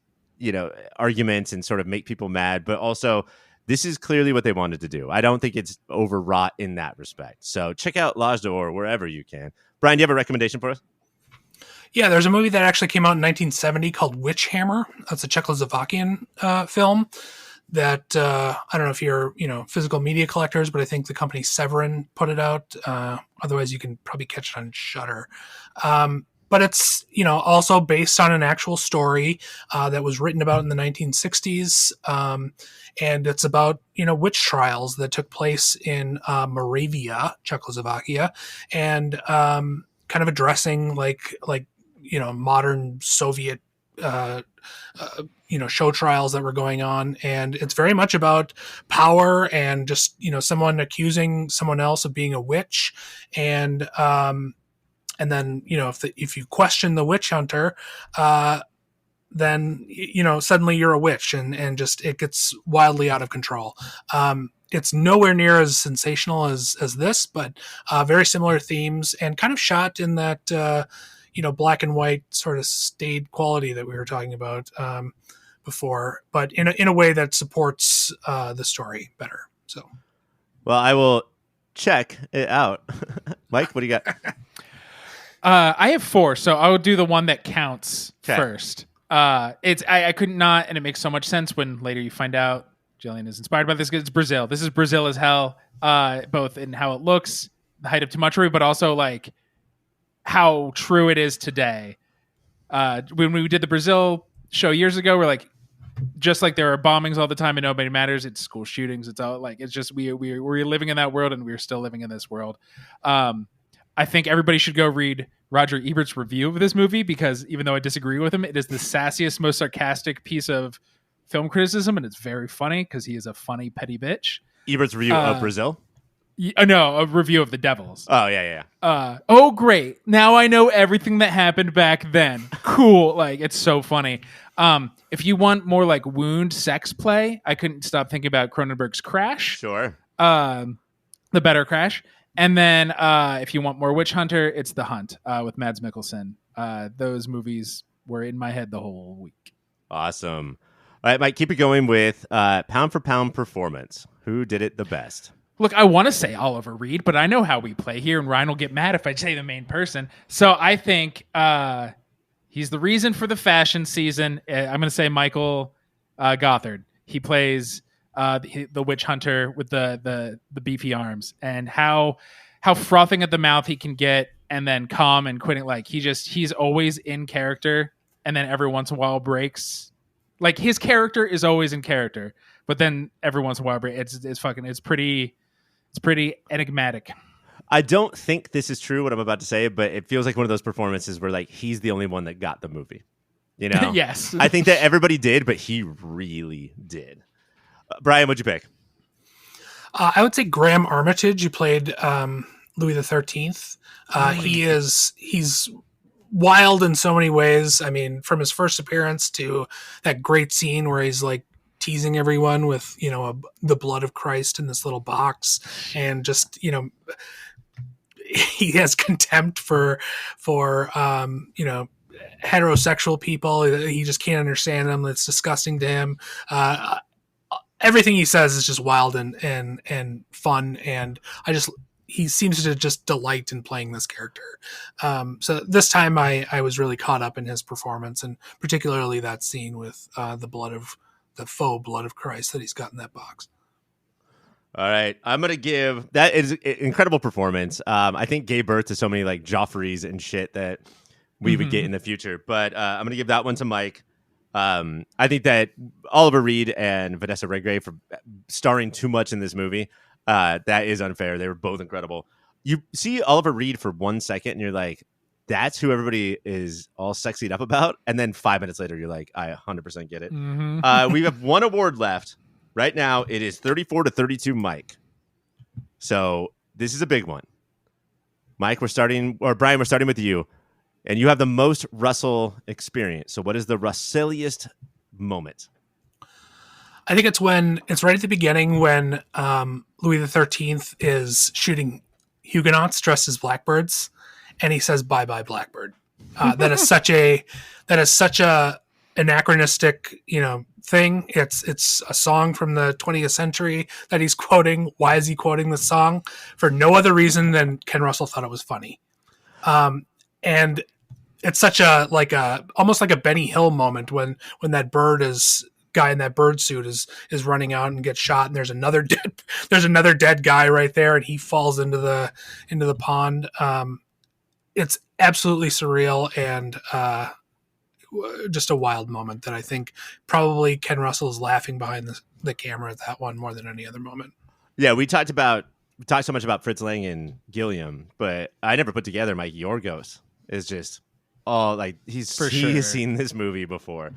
arguments and sort of make people mad, but also this is clearly what they wanted to do. I don't think it's overwrought in that respect. So check out L'Âge d'Or wherever you can. Brian, do you have a recommendation for us? Yeah, there's a movie that actually came out in 1970 called Witch Hammer. That's a Czechoslovakian film that I don't know if you're physical media collectors, but I think the company Severin put it out. Otherwise, you can probably catch it on Shudder. But it's also based on an actual story that was written about in the 1960s, and it's about witch trials that took place in Moravia, Czechoslovakia, and kind of addressing like modern Soviet show trials that were going on. And it's very much about power and just someone accusing someone else of being a witch, and then if you question the witch hunter, then suddenly you're a witch, and just it gets wildly out of control. It's nowhere near as sensational as this, but very similar themes, and kind of shot in that black and white sort of staid quality that we were talking about before, but in a way that supports the story better. So, well, I will check it out. Mike, what do you got? I have 4, so I will do the one that counts first. I could not, and it makes so much sense when later you find out Jillian is inspired by this. It's Brazil. This is Brazil as hell, both in how it looks, the height of tumultuary, but also like how true it is today. When we did the Brazil show years ago, we're like, just like there are bombings all the time and nobody matters. It's school shootings. It's all like, it's just, we're living in that world and we're still living in this world. I think everybody should go read Roger Ebert's review of this movie, because even though I disagree with him, it is the sassiest, most sarcastic piece of film criticism. And it's very funny because he is a funny, petty bitch. Ebert's review of Brazil? No, a review of The Devils. Oh, yeah. Oh, great. Now I know everything that happened back then. Cool. Like, it's so funny. If you want more like wound sex play, I couldn't stop thinking about Cronenberg's Crash. Sure. The better Crash. And then if you want more Witch Hunter, it's The Hunt with Mads Mikkelsen. Those movies were in my head the whole week. Awesome. All right, Mike, keep it going with pound for pound performance. Who did it the best? Look, I want to say Oliver Reed, but I know how we play here, and Ryan will get mad if I say the main person. So I think he's the reason for the fashion season. I'm going to say Michael Gothard. He plays the witch hunter with the beefy arms, and how frothing at the mouth he can get, and then calm and quitting. Like he's always in character, and then every once in a while breaks. Like his character is always in character, but then every once in a while it's pretty enigmatic. I don't think this is true, what I'm about to say, but it feels like one of those performances where like he's the only one that got the movie. You know? Yes. I think that everybody did, but he really did. Brian, what'd you pick? I would say Graham Armitage, who played Louis XIII. He's wild in so many ways. I mean, from his first appearance to that great scene where he's like teasing everyone with, the blood of Christ in this little box, and just, he has contempt for heterosexual people. He just can't understand them. It's disgusting to him. Everything he says is just wild and fun. And he seems to just delight in playing this character. So this time I was really caught up in his performance, and particularly that scene with the faux blood of Christ that he's got in that box. All right. I'm going to give that is an incredible performance. I think gave birth to so many like Joffreys and shit that we would get in the future, but I'm going to give that one to Mike. I think that Oliver Reed and Vanessa Redgrave for starring too much in this movie, that is unfair. They were both incredible. You see Oliver Reed for 1 second and you're like, that's who everybody is all sexied up about. And then 5 minutes later, you're like, I 100% get it. We have one award left. Right now, it is 34-32 Mike. So this is a big one. Mike, Brian, we're starting with you. And you have the most Russell experience. So what is the Russelliest moment? I think it's right at the beginning when Louis XIII is shooting Huguenots dressed as blackbirds, and he says "Bye bye blackbird." That is such a anachronistic thing. It's a song from the 20th century that he's quoting. Why is he quoting the song? For no other reason than Ken Russell thought it was funny. And it's such almost like a Benny Hill moment when that guy in that bird suit is running out and gets shot, and there's another dead guy right there, and he falls into the pond. It's absolutely surreal and just a wild moment that I think probably Ken Russell is laughing behind the camera at that one more than any other moment. Yeah, we talked so much about Fritz Lang and Gilliam, but I never put together Mike Yorgos is just all like he has seen this movie before.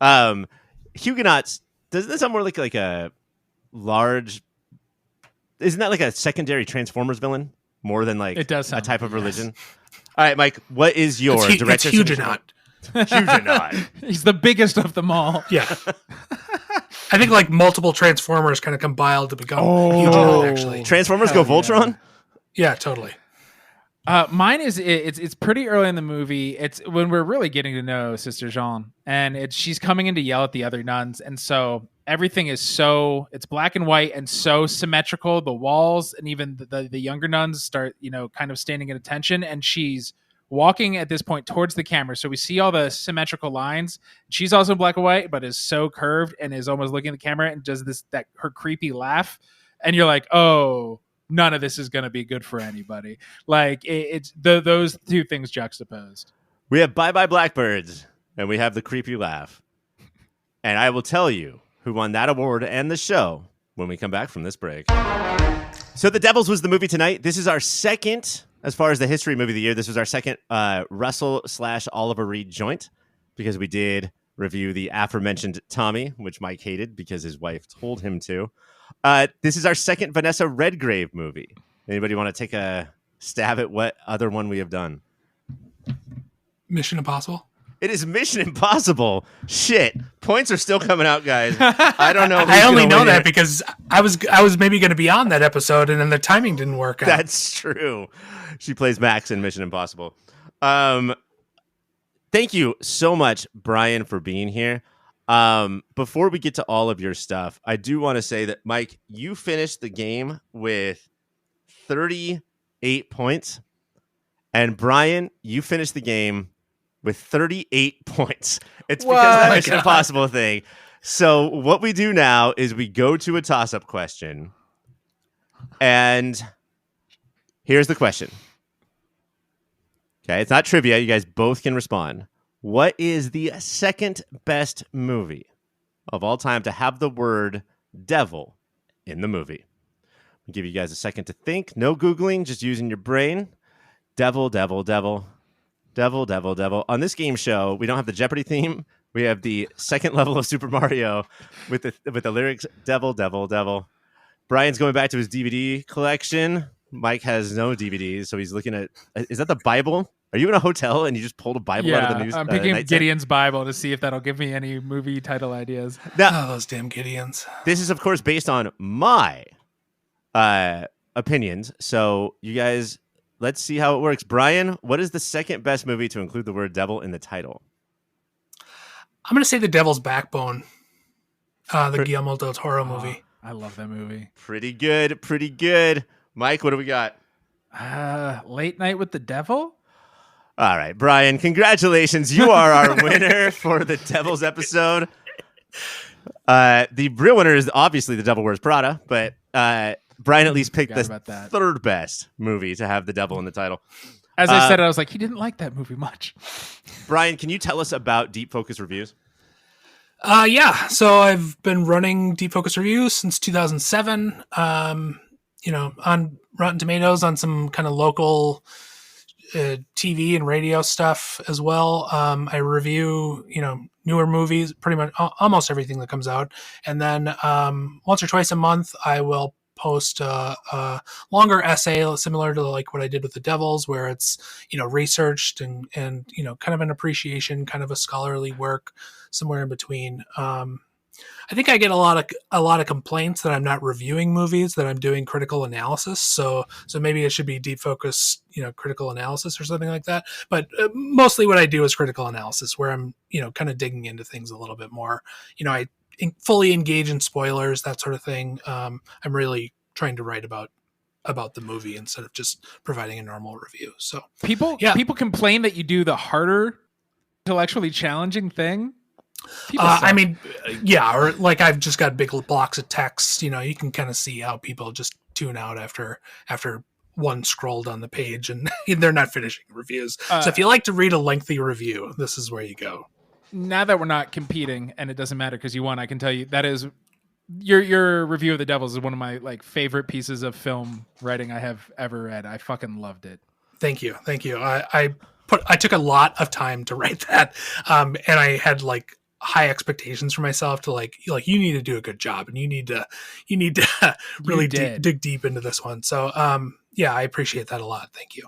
Huguenots, doesn't that sound more like a large? Isn't that like a secondary Transformers villain more than like it does a type of yes. religion? All right, Mike, what is your director? It's Huguenot. Huguenot. He's the biggest of them all. Yeah. I think like multiple Transformers kind of compiled to become Huguenot, actually. Transformers go Voltron? Yeah, totally. Mine is it's pretty early in the movie. It's when we're really getting to know Sister Jean, and she's coming in to yell at the other nuns, and so everything is it's black and white and so symmetrical. The walls and even the younger nuns start kind of standing at attention, and she's walking at this point towards the camera, so we see all the symmetrical lines. She's also black and white, but is so curved and is almost looking at the camera and does her creepy laugh, and you're like, oh, none of this is going to be good for anybody. Like it's those two things juxtaposed. We have Bye Bye Blackbirds, and we have The Creepy Laugh. And I will tell you who won that award and the show when we come back from this break. So The Devils was the movie tonight. This is our second, as far as the history movie of the year, this was our second Russell/Oliver Reed joint, because we did review the aforementioned Tommy, which Mike hated because his wife told him to. This is our second Vanessa Redgrave movie. Anybody want to take a stab at what other one we have done? Mission Impossible. It is Mission Impossible. Shit. Points are still coming out, guys. I don't know. I only know that because I was maybe going to be on that episode, and then the timing didn't work out. That's true. She plays Max in Mission Impossible. Thank you so much, Brian, for being here. Before we get to all of your stuff, I do want to say that, Mike, you finished the game with 38 points. And Brian, you finished the game with 38 points. It's because of that Mission Impossible thing. So what we do now is we go to a toss-up question. And here's the question. Okay, it's not trivia. You guys both can respond. What is the second best movie of all time to have the word devil in the movie? I'll give you guys a second to think. No Googling, just using your brain. Devil, devil, devil. Devil, devil, devil. On this game show, we don't have the Jeopardy theme. We have the second level of Super Mario with the lyrics, devil, devil, devil. Brian's going back to his DVD collection. Mike has no DVDs, so he's looking at... Is that the Bible? Are you in a hotel and you just pulled a Bible out of the news? I'm picking up Gideon's Bible to see if that'll give me any movie title ideas. Now, those damn Gideons. This is, of course, based on my opinions. So you guys, let's see how it works. Brian, what is the second best movie to include the word devil in the title? I'm going to say The Devil's Backbone, the Guillermo del Toro movie. I love that movie. Pretty good, pretty good. Mike, what do we got? Late Night with the Devil? All right, Brian, congratulations. You are our winner for the Devil's episode. The real winner is obviously The Devil Wears Prada, but Brian at least picked the third best movie to have the devil in the title. As I said, I was like, he didn't like that movie much. Brian, can you tell us about Deep Focus Reviews? Yeah. So I've been running Deep Focus Reviews since 2007. On Rotten Tomatoes, on some kind of local TV and radio stuff as well. I review, newer movies, pretty much almost everything that comes out. And then once or twice a month, I will post a longer essay similar to like what I did with The Devils, where it's, researched and kind of an appreciation, kind of a scholarly work somewhere in between. I think I get a lot of complaints that I'm not reviewing movies, that I'm doing critical analysis. So maybe it should be Deep Focus, critical analysis or something like that. But mostly what I do is critical analysis, where I'm, kind of digging into things a little bit more. I fully engage in spoilers, that sort of thing. I'm really trying to write about the movie instead of just providing a normal review. So people complain that you do the harder, intellectually challenging thing. Or like I've just got big blocks of text. You can kind of see how people just tune out after one scrolled on the page and they're not finishing reviews. So if you like to read a lengthy review, this is where you go. Now that we're not competing and it doesn't matter because you won, I can tell you that is your review of The Devils is one of my favorite pieces of film writing I have ever read. I fucking loved it. Thank you. I took a lot of time to write that, and I had high expectations for myself to you need to do a good job and you need to really dig deep into this one. So I appreciate that a lot. Thank you.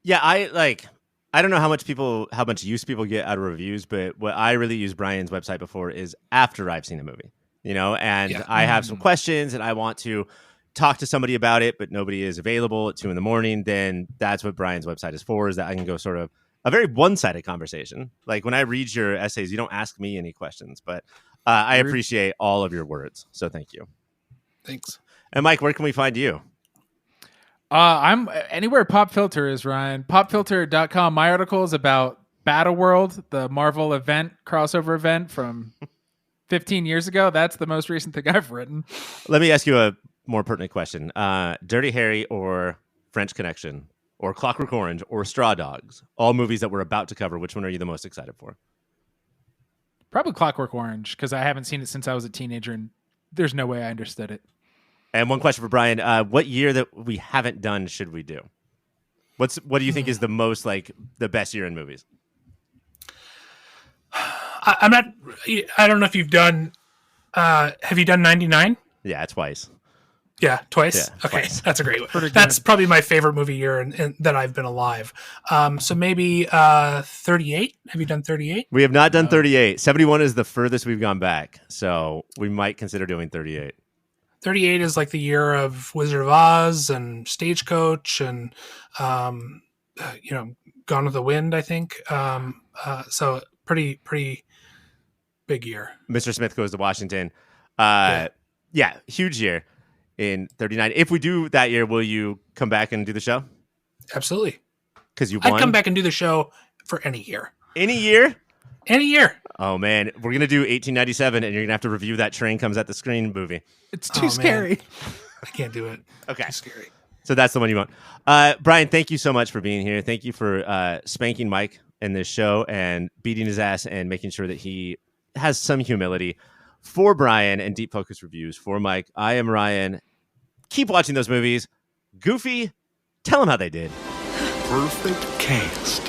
Yeah, I don't know how much use people get out of reviews, but what I really use Brian's website before is after I've seen a movie, and I have some questions and I want to talk to somebody about it, but nobody is available at 2 a.m. Then that's what Brian's website is for, is that I can go sort of a very one-sided conversation. Like when I read your essays, you don't ask me any questions, but I appreciate all of your words. So thank you. Thanks. And Mike, where can we find you? I'm anywhere Pop Filter is, Ryan. Popfilter.com. My article is about Battleworld, the Marvel crossover event from 15 years ago. That's the most recent thing I've written. Let me ask you a more pertinent question. Dirty Harry or French Connection or Clockwork Orange or Straw Dogs, all movies that we're about to cover. Which one are you the most excited for? Probably Clockwork Orange, because I haven't seen it since I was a teenager, and there's no way I understood it. And one question for Brian. What year that we haven't done should we do? What do you think is the most, like, the best year in movies? I'm not. I don't know if you've done. Have you done 99? Yeah, twice. Yeah, twice. Yeah, okay, twice. That's a great one. That's probably my favorite movie year that I've been alive. So maybe 38. Have you done 38? We have not done 38. 71 is the furthest we've gone back, so we might consider doing 38. 38 is like the year of Wizard of Oz and Stagecoach and Gone with the Wind, I think. So pretty big year. Mr. Smith Goes to Washington. Yeah, huge year in 39. If we do that year, will you come back and do the show? Absolutely. Because you won? I'd come back and do the show for any year. Any year? Any year. Oh, man. We're going to do 1897, and you're going to have to review that Train Comes at the Screen movie. It's too scary. I can't do it. Okay. Too scary. So that's the one you want. Brian, thank you so much for being here. Thank you for spanking Mike in this show and beating his ass and making sure that he has some humility. For Brian and Deep Focus Reviews, for Mike, I am Ryan. Keep watching those movies. Goofy, tell them how they did. Perfect cast.